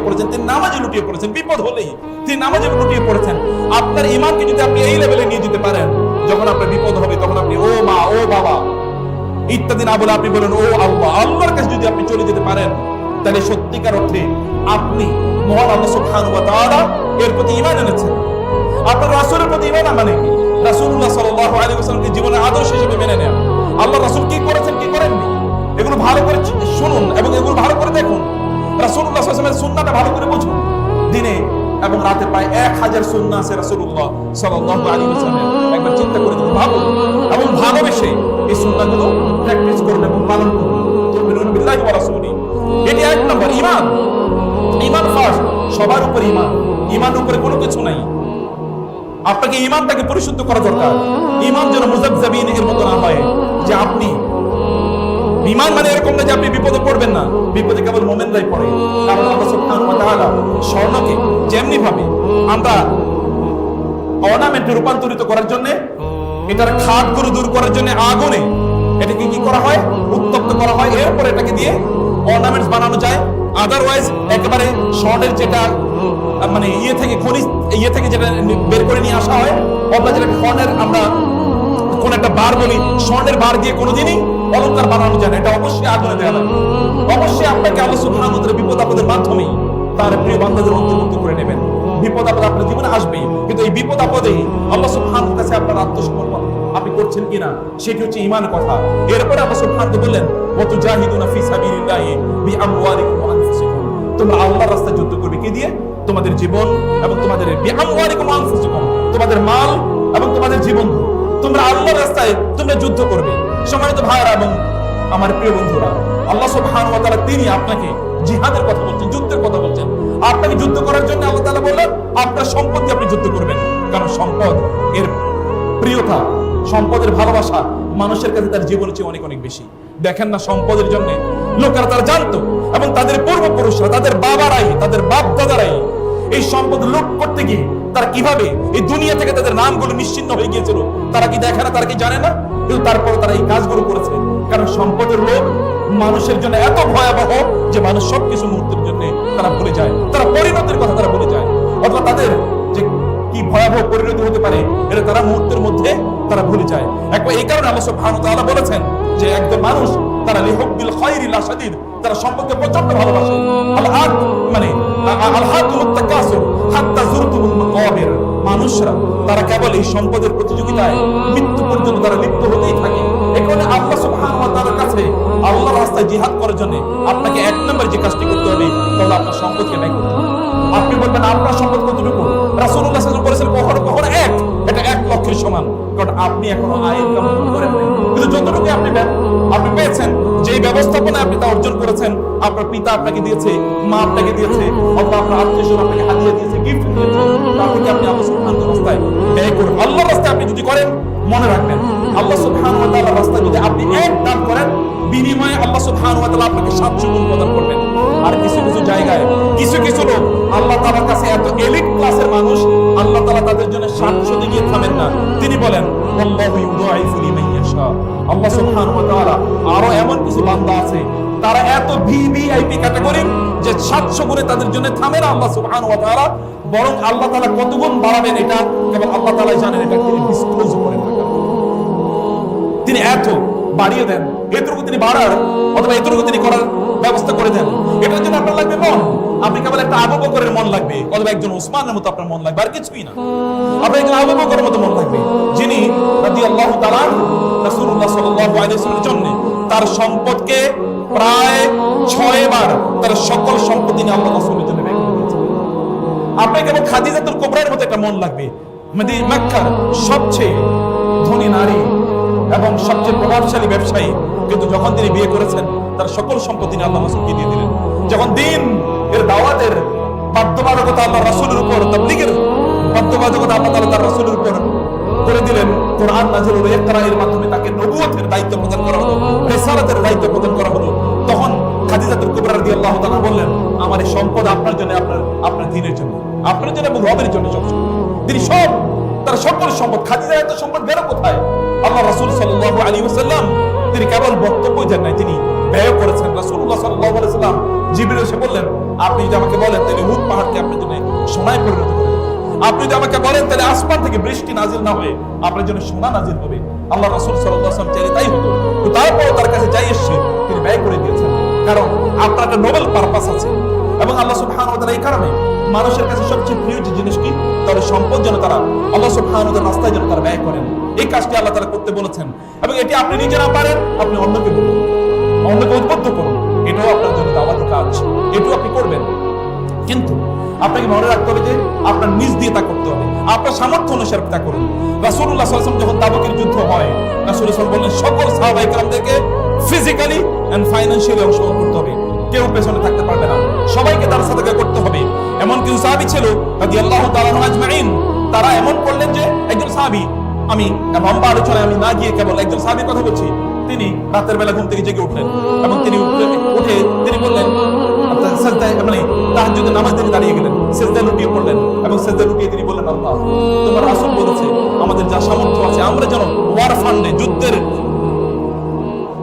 [SPEAKER 1] পড়েছেন, তিনি নামাজে লুটিয়ে পড়েছেন। বিপদ হলেই তিনি নামাজে লুটিয়ে পড়েছেন। আপনার ঈমানকে যদি আপনি এই লেভেলে নিয়ে যেতে পারেন, যখন আপনার বিপদ হবে তখন আপনি ও মা, ও বাবা ইত্যাদি না বলে আপনি বলেন ও আল্লাহ, আল্লাহর কাছে যদি আপনি চলে যেতে পারেন, তাহলে সত্যিকার অর্থে আপনি মহান আল্লাহ সুবহানাহু ওয়া তাআলা এর প্রতি ঈমান এনেছেন। আপনার রাসূলের প্রতি ঈমান মানে কি? রাসূলুল্লাহ সাল্লাল্লাহু আলাইহি ওয়াসাল্লামকে জীবনের আদর্শ হিসেবে মেনে নেওয়া। আল্লাহ রাসূল কি করেছেন, কি করেননি, এগুলো ভালো করে শুনুন এবং এগুলো ভালো করে দেখুন। রাসূলুল্লাহ সাল্লাল্লাহু আলাইহি ওয়াসাল্লামের সুন্নাহটা ভালো করে বুঝুন। দিনে এবং রাতে প্রায় 1000 সুন্নাহ আছে রাসূলুল্লাহ সাল্লাল্লাহু আলাইহি ওয়াসাল্লামের। একবার চিন্তা করে দেখুন, ভাবুন এবং ভালোবেসে এই সুন্নাহগুলো প্র্যাকটিস করুন এবং পালন করুন। তুমিনুনা বিল্লাহি ওয়া রাসূলিহি, এটি এক নম্বর ঈমান। ঈমান ফার্স্ট, সবার উপরে ঈমান। ঈমানের উপরে কোনো কিছু নাই। আপনাকে ঈমানটাকে পরিশুদ্ধ করা দরকার। ঈমান যেন মুযাবযাবিন এর মতো না হয়, যে আপনি ঈমান মানে এরকম না যে আপনি বিপদে পড়বেন না, বিপদে কেবল মুমিনরাই পড়ে। কারণ আল্লাহ সুবহানাহু ওয়া তাআলা স্বর্ণকে যেমনি ভাবে আমরা অর্নামেন্টে রূপান্তরিত করার জন্য, এটার খাদগুলো দূর করার জন্য আগুনে এটাকে কি করা হয়, উত্তপ্ত করা হয়, এরপর এটাকে দিয়ে অর্নামেন্টস বানানো যায়। আদারওয়াইজ একেবারে স্বর্ণের যেটা মানে খনিজ থেকে যেটা বের করে নিয়ে আসা হয়, অথবা যেটা স্বর্ণের আমরা কোন একটা বার বলি, স্বর্ণের বার দিয়ে কোনোদিনই অলংকার বানানো যায় না। এটা অবশ্যই আগুনে দেওয়া লাগবে। অবশ্যই আপনাকে আল্লাহ সুবহানাহু ওয়া তাআলা বিপদ আপদের মাধ্যমেই তার প্রিয় বান্দাদের অন্তর্ভুক্ত করে নেবেন। বিপদ আপদ আপনার জীবনে আসবেই, কিন্তু এই বিপদ আপদে আল্লাহ সুবহানাহু ওয়া তাআলার কাছে আপনার আত্মসমর্পণ আপনি করছেন কিনা, সেটি হচ্ছে ঈমান কথা। এরপরে আল্লাহ সুবহানাহু ওয়া তাআলা বললেন, ওয়া তুজাহিদুনা ফি সাবিলিল্লাহি বিআমওয়ালিকুম ওয়া আনফুসিকুম, তোমরা আল্লাহর রাস্তায় যুদ্ধ করবে কি দিয়ে? তোমাদের জীবন এবং তোমাদের বিআমওয়ালিকুম ওয়া আনফুসিকুম, তোমাদের মাল এবং তোমাদের জীবন। তোমরা আল্লাহর রাস্তায় তোমরা যুদ্ধ করবে। সম্মানিত ভাইরা এবং আমার প্রিয় বন্ধুরা, আল্লাহ সুবহানাহু ওয়া তাআলা তিনি আপনাকে জিহাদের কথা বলছেন, যুদ্ধের কথা বলছেন। আপনাকে যুদ্ধ করার জন্য আল্লাহ তাআলা বললেন আপনার সম্পদ দিয়ে আপনি যুদ্ধ করবেন, কারণ সম্পদ এর প্রিয়তা, সম্পদের ভালোবাসা মানুষের কাছে তার জীবনের চেয়ে অনেক অনেক বেশি। দেখেন না, সম্পদের জন্য লোকেরা তারা জানতো, এবং তাদের পূর্বপুরুষরা, তাদের বাবারাই, তাদের বাপ দাদারাই এই সম্পদ লুট করতে গিয়ে তারা কিভাবে এই দুনিয়া থেকে তাদের নামগুলো নিশ্চিহ্ন হয়ে গিয়েছিল, তারা কি দেখে না, তারা কি জানে না? কিন্তু তারপর তারা এই কাজগুলো করেছে, কারণ সম্পদের লোভ মানুষের জন্য এত ভয়াবহ যে মানুষ সবকিছু মুহূর্তের জন্য তারা ভুলে যায়, তারা পরিণতির কথা তারা ভুলে যায়, অথবা তাদের যে কি ভয়াবহ পরিণতি হতে পারে এটা তারা মুহূর্তের মধ্যে তারা ভুলে যায়। একবার এই কারণে আল্লাহ সুবহানাহু ওয়া তাআলা বলেছেন যে একজন মানুষ তারা লিহুব্বিল খায়রি লাশাদীদ, তারা সম্পদকে প্রচন্ড ভালোবাসে। আল-হাদ মানে আল-হাকুমুত তাকাসুর হাত্তা যুরতুমুল মাকাবির, মানুষরা তারা কেবল এই সম্পদের প্রতিযোগিতায় মৃত্যু পর্যন্ত তারা লিপ্ত হতেই থাকে। এই কারণে আল্লাহ সুবহানাহু ওয়া তাআলার কাছে আল্লাহর রাস্তায় জিহাদ করার জন্য আপনাকে এক নম্বর যে কাজটি করতে হবে তাহলে আপনার সম্পদকে ব্যয় করতে হবে। আপনি বলবেন আপনার সম্পদ কতটুকু? রাসূলুল্লাহ সাল্লাল্লাহু আলাইহি ওয়াসাল্লাম বলেছেন কখনো কখনো এক, এটা 1 লক্ষের সমান, কারণ আপনি এখনো আয় ইনকাম করেন নাই। কিন্তু যতটুকু আপনি পেয়েছেন, যে ব্যবস্থাপনায় আপনি তা অর্জন করেছেন, আপনার পিতা আপনাকে দিয়েছে, মা আপনাকে দিয়েছে, অথবা আপনার আত্মীয়স্বজন আপনাকে হাদিয়া দিয়েছে, গিফট দিয়েছে, তা থেকে আপনি আল্লাহ সুবহানাহু ওয়া তাআলার রাস্তায় ব্যয় করুন। আল্লাহর রাস্তায় আপনি যদি করেন, মনে রাখবেন আল্লাহ সুবহানাহু ওয়া তাআলার রাস্তায় যদি আপনি এক দান করেন, বিনিময়ে আল্লাহ সুবহানাহু ওয়া তাআলা আপনাকে 700 গুণ প্রদান করবেন। আর কিছু কিছু জায়গায় কিছু কিছু লোক আল্লাহ তাআলার কাছে এত এলিট ক্লাসের মানুষ, আল্লাহ তাআলা তাদের জন্য 700 দিয়ে গিয়ে থামেন না। তিনি বলেন আল্লাহু ইউদাইফু লিমান ইয়াশা। আল্লাহ সুবহানাহু ওয়া তাআলা আরো এমন কিছু বান্দা আছে তারা এত ভিভিআইপি ক্যাটাগরির যে 700 গুণে তাদের জন্য থামে না আল্লাহ সুবহানাহু ওয়া তাআলা, বরং আল্লাহ তাআলা কত গুণ বাড়াবেন এটা কেবল আল্লাহ তাআলাই জানেন, এটা তিনি ডিসক্লোজ করেন না। তিনি এত বাড়িয়ে দেন, এতটুকু তিনি বাড়ার অথবা এতটুকু তিনি করার ব্যবস্থা করে দেন। এটার জন্য আপনার লাগবে মন, আপনি কেবল একটা আবু বকরের মন লাগবে, অথবা একজন ওসমানের মতো আপনার মন লাগবে, আর কিছুই না। আপনার একজন আবু বকরের মতো মন লাগবে, যিনি রাদিয়াল্লাহু তাআলা আনহু রাসূলুল্লাহ সাল্লাল্লাহু আলাইহি ওয়াসাল্লামের জন্য তার সম্পদকে প্রায় 6 বার তার সকল সম্পদ তিনি আল্লাহ রাসূলের জন্য ব্যয় করে দিয়েছেন। আপনাকে কেবল খাদিজাতুল কুবরার মতো একটা মন লাগবে, মক্কার সবচেয়ে ধনী নারী এবং সবচেয়ে প্রভাবশালী ব্যবসায়ী, কিন্তু যখন তিনি বিয়ে করেছেন তার সকল সম্পদ তিনি আল্লাহ রাসূলকে দিয়ে দিলেন। যখন দিন এর দাওয়াতের বাধ্যবাধকতা আল্লাহ রাসূলের উপর, তাবলীগের বাধ্যবাধকতা আল্লাহ তাআলা তার রাসূলের উপর করে দিলেন, কোরআন নাযিল হলো, ইকরা এর মাধ্যমে তাকে নবুয়তের দায়িত্ব প্রদান করা হলো, রিসালাতের দায়িত্ব প্রদান করা হলো, তখন খাদিজাতুল কুবরা রাদিয়াল্লাহু তাআলা বললেন আমার এই সম্পদ আপনার জন্য, আপনার দ্বীনের জন্য, আপনার জন্য এবং রবের জন্য সব। তিনি সব তার সকল সম্পদ, খাদিজার এত সম্পদ গেল কোথায়? আল্লাহ রাসূল সাল্লাল্লাহু আলাইহি ওয়াসাল্লাম তিনি কেবল বক্তব্য দেন নাই, তিনি ব্যয় করেছেন। রাসূলুল্লাহ সাল্লাল্লাহু আলাইহি ওয়াসাল্লাম জিবরিল এসে বললেন আপনি যদি আমাকে বলেন তাহলে উহুদ পাহাড়কে আপনার জন্য সোনায় পরিণত করে দেব, আপনি যদি আমাকে বলেন তাহলে আসমান থেকে বৃষ্টি নাজিল না হয়ে আপনার জন্য সোনা নাজিল হবে। আল্লাহ রাসূল সাল্লাল্লাহু আলাইহি ওয়াসাল্লাম চাইলে তাই হতো, তো তারপরও তার কাছে যাই এসে তিনি ব্যয় করে দিয়েছেন, কারণ আপনার একটা নোবেল পারপাস আছে। এবং আল্লাহ সুবহানাহু ওয়া তাআলা এই কারণে মানুষের কাছে সবচেয়ে প্রিয় যে জিনিস কি, তাদের সম্পদ যেন তারা আল্লাহ সুবহানাহু ওয়া তাআলার রাস্তায় যেন তারা ব্যয় করেন, এই কাজটি আল্লাহ তাআলা করতে বলেছেন। এবং এটি আপনি নিজে না পারেন, আপনি অন্যকে বলুন, অন্যকে উদ্বুদ্ধ করুন, এটাও আপনার জন্য দাওয়াতি কাজ, এটাও আপনি করবেন। কিন্তু আপনাকে মনে রাখতে হবে যে আপনার নিজ দিয়ে তা করতে হবে, আপনার সামর্থ্য অনুসারে তা করুন। রাসূলুল্লাহ সাল্লাল্লাহু আলাইহি ওয়াসাল্লাম যখন তাবুকের যুদ্ধ হয়, রাসূলুল্লাহ সাল্লাল্লাহু আলাইহি ওয়াসাল্লাম বললেন সকল সাহাবায়ে কেরামদেরকে ফিজিক্যালি এন্ড ফাইনান্সিয়ালি অংশগ্রহণ করতে হবে, কেউ পেছনে থাকতে পারবে না, সবাইকে তার সাদাকা করতে হবে। এমন কিছু সাহাবী ছিল রাদিয়াল্লাহু তাআলা আনহুম আজমাইন, তারা এমন করলেন যে একজন সাহাবী, আমি লম্বা আলোচনায় আমি না গিয়ে কেবল একজন সাহাবীর কথা বলছি, তিনি রাতের বেলা ঘুম থেকে জেগে উঠলেন এবং তিনি উঠে তিনি বললেন সিজদায় মানে তাহাজ্জুদের নামাজ তিনি দাঁড়িয়ে গেলেন, সিজদায় লুটিয়ে পড়লেন এবং সিজদায় লুটিয়ে তিনি বললেন আল্লাহ তোমার রাসূল বলেছে আমাদের যা সামর্থ্য আছে আমরা যেন ওয়ার ফান্ডে, যুদ্ধের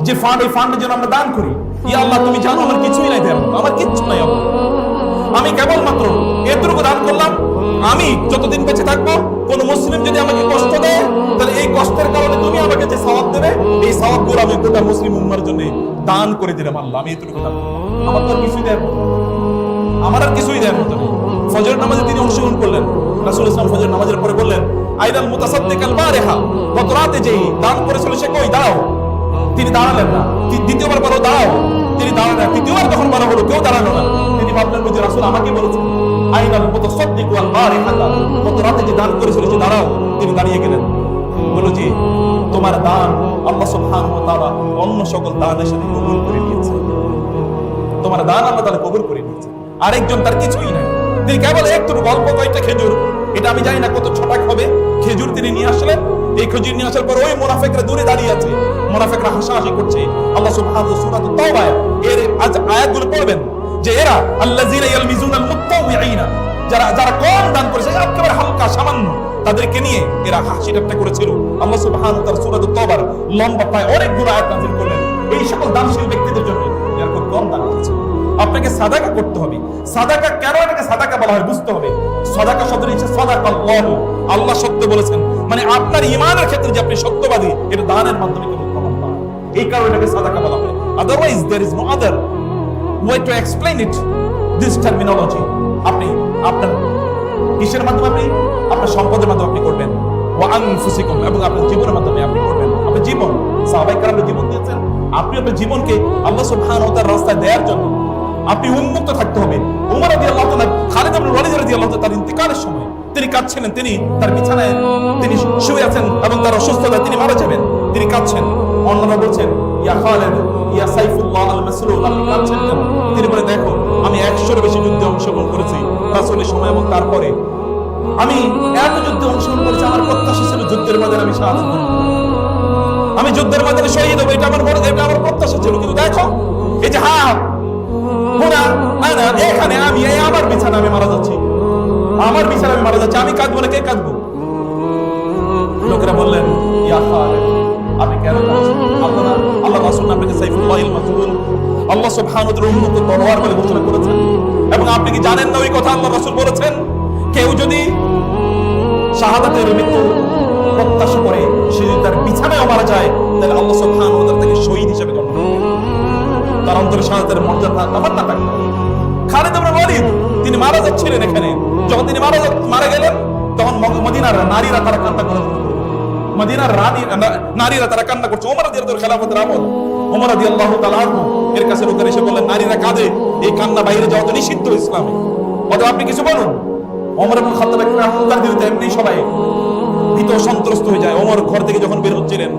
[SPEAKER 1] যে ফান্ড, এই ফান্ডে যেন আমরা দান করি। ইয়া আল্লাহ তুমি জানো আমার কিছুই নাই, দেন আমার কিচ্ছু নাই, আমি কেবলমাত্র এতটুকু দান করলাম। আমি যতদিন বেঁচে থাকবো কোন মুসলিম যদি আমাকে কষ্ট দেয় তাহলে এই কষ্টের কারণে তুমি আমাকে যে সওয়াব দেবে এই সওয়াবগুলো আমি গোটা মুসলিম উম্মার জন্য দান করে দিলাম। আল্লাহ আমি এতটুকু দান, আমার তো কিছুই দেয়, আমার আর কিছুই দেয় মতো নেই। ফজর নামাজে তিনি অংশগ্রহণ করলেন, রাসূলুল্লাহ সাল্লাল্লাহু আলাইহি ওয়াসাল্লাম ফজর নামাজের পরে বললেন আইদাল মুতাসাদ্দিকাল বারিহা, গত রাতে যেই দান করেছিল সে কই, দাঁড়াও। তিনি দাঁড়ালেন না, দ্বিতীয়বার বলো দাঁড়াও, তিনি দাঁড়ালেন না, তৃতীয়বার যখন বলা হলো কেউ দাঁড়ালো না, তিনি ভাবলেন যে রাসূল আমাকে বলেছেন আইনাল মুতাসাদ্দিকু আল বারিহাতা, গত রাতে যে দান করেছিল সে দাঁড়াও। তিনি দাঁড়িয়ে গেলেন, বলল যে তোমার দান আল্লাহ সুবহানাহু ওয়া তাআলা অন্য সকল দানের সাথে কবুল করে নিয়েছে, তোমার দান আল্লাহ তাআলা কবুল করে নিয়েছে। আরেকজন তার কিছুই নাই, তিনি কেবল একটু গল্প কয়েকটা খেজুর, এটা আমি জানি না কত ছটাক হবে, খেজুর তিনি নিয়ে আসলেন। এই খেজুর নিয়ে আসার পর ওই মুনাফিকরা দূরে দাঁড়িয়ে আছে, মুনাফিকরা হাসাহাসি করছে। আল্লাহ সুবহানাহু ওয়া তাআলা সূরা তাওবা এর আয়াতগুলো পড়বেন যে এরা আল্লাযীনা ইয়ালমিজুনাল মুত্তাওয়িঈনা, যারা কম দান করেছে একেবারে হালকা সামান্য, তাদেরকে নিয়ে এরা হাসি ঠাট্টা করেছিল। আল্লাহ সুবহানাহু ওয়া তাআলা সূরা তাওবার লম্বা প্রায় অনেকগুলো আয়াত নাযিল করলেন এই সকল দানশীল ব্যক্তিদের জন্য যারা খুব কম দান করেছে। আপনাকে সাদাকা করতে হবে। সাদাকা কেন এটাকে সাদাকা বলা হয় বুঝতে হবে। সাদাকা শব্দের হচ্ছে সাদাকাল্লাহ, আল্লাহ সত্য বলেছেন, মানে আপনার ঈমানের ক্ষেত্রে যে আপনি সত্যবাদী, এটা দানের মাধ্যমে কেবল প্রমাণ পায়, এই কারণে এটাকে সাদাকা বলা হয়। Otherwise there is no other way to explain it, this terminology. আপনি আপনার কিসের মাধ্যমে, আপনি আপনার সম্পদের মাধ্যমে আপনি করবেন, ওয়া আনফুসিকুম, এবং আপনার জীবনের মাধ্যমে আপনি করবেন। আপনার জীবন, সাহাবায়ে কেরাম জীবন দিয়েছেন, আপনি আপনার জীবনকে আল্লাহ সুবহানাহু ওয়া তাআলার রাস্তায় দেওয়ার জন্য আপনি উন্মুক্ত থাকতে হবে। ওমর রাদিয়াল্লাহু তাআলা, খালিদ ইবনে ওয়ালিদ রাদিয়াল্লাহু তাআলা তার ইন্তেকালের সময় তিনি কাঁদছিলেন, তিনি তার বিছানায় তিনি শুয়ে আছেন এবং তার অসুস্থতায় তিনি মারা যাবেন, তিনি কাঁদছেন। অন্যরা বলছেন ইয়া খালিদ ইয়া সাইফুল্লাহ আল মাসলুল, আপনি কাঁদছেন কেন? তিনি বলে দেখো আমি 100-এর বেশি যুদ্ধে অংশগ্রহণ করেছি রাসূলের সময়, এবং তারপরে আমি এত যুদ্ধে অংশগ্রহণ করেছি, আমার প্রত্যাশা ছিল যুদ্ধের ময়দানে আমি শাহাদাত বরণ করব, আমি যুদ্ধের ময়দানে শহীদ হব, এটা আমার প্রত্যাশা ছিল। কিন্তু দেখো এই যে এখানে আমি আমার বিছানা আমি মারা যাচ্ছি, আমার বিছানা আমি মারা যাচ্ছি, আমি কাঁদবো না, কে কাঁদবো? লোকেরা বললেন ইয়া খালিদ আপনি কেন কাঁদছেন? আল্লাহ রাসূল আপনাকে সাইফুল্লাহিল মাসলুল, আল্লাহ সুবহানাহু ওয়া তাআলা উন্মুক্ত তলোয়ার বলে ঘোষণা করেছেন। এবং আপনি কি জানেন না ওই কথা আল্লাহ রাসূল বলেছেন, কেউ যদি শাহাদাতের মৃত্যু প্রত্যাশা করে সে যদি তার বিছানায় মারা যায়, তাহলে আল্লাহ সুবহানাহু ওয়া তাআলা তাকে শহীদ হিসেবে গণ্য করবেন। তার অন্তরে শাহাদাতের মর্যাদা তামান্না থাকবে। খালিদ ইবনে ওয়ালিদ তিনি মারা যাচ্ছিলেন, এখানে যখন তিনি মারা গেলেন তখন মদিনার নারীরা তারা কান্না করে, মদিনার নারীরা তারা কান্না করছে। ওমর রাদিয়াল্লাহু তাআলা খেলাফতের আমল, ওমর রাদিয়াল্লাহু তাআলা এর কাছে লোকেরা এসে বললেন নারীরা কাঁদে, এই কান্না বাইরে যাওয়া তো নিষিদ্ধ ইসলামে, অতএব আপনি কিছু বলুন। ওমর ইবনে খাত্তাব একটা হুঙ্কার দিতে এমনি সবাই ভীত সন্ত্রস্ত হয়ে যায়। ওমর ঘর থেকে যখন বের হচ্ছিলেন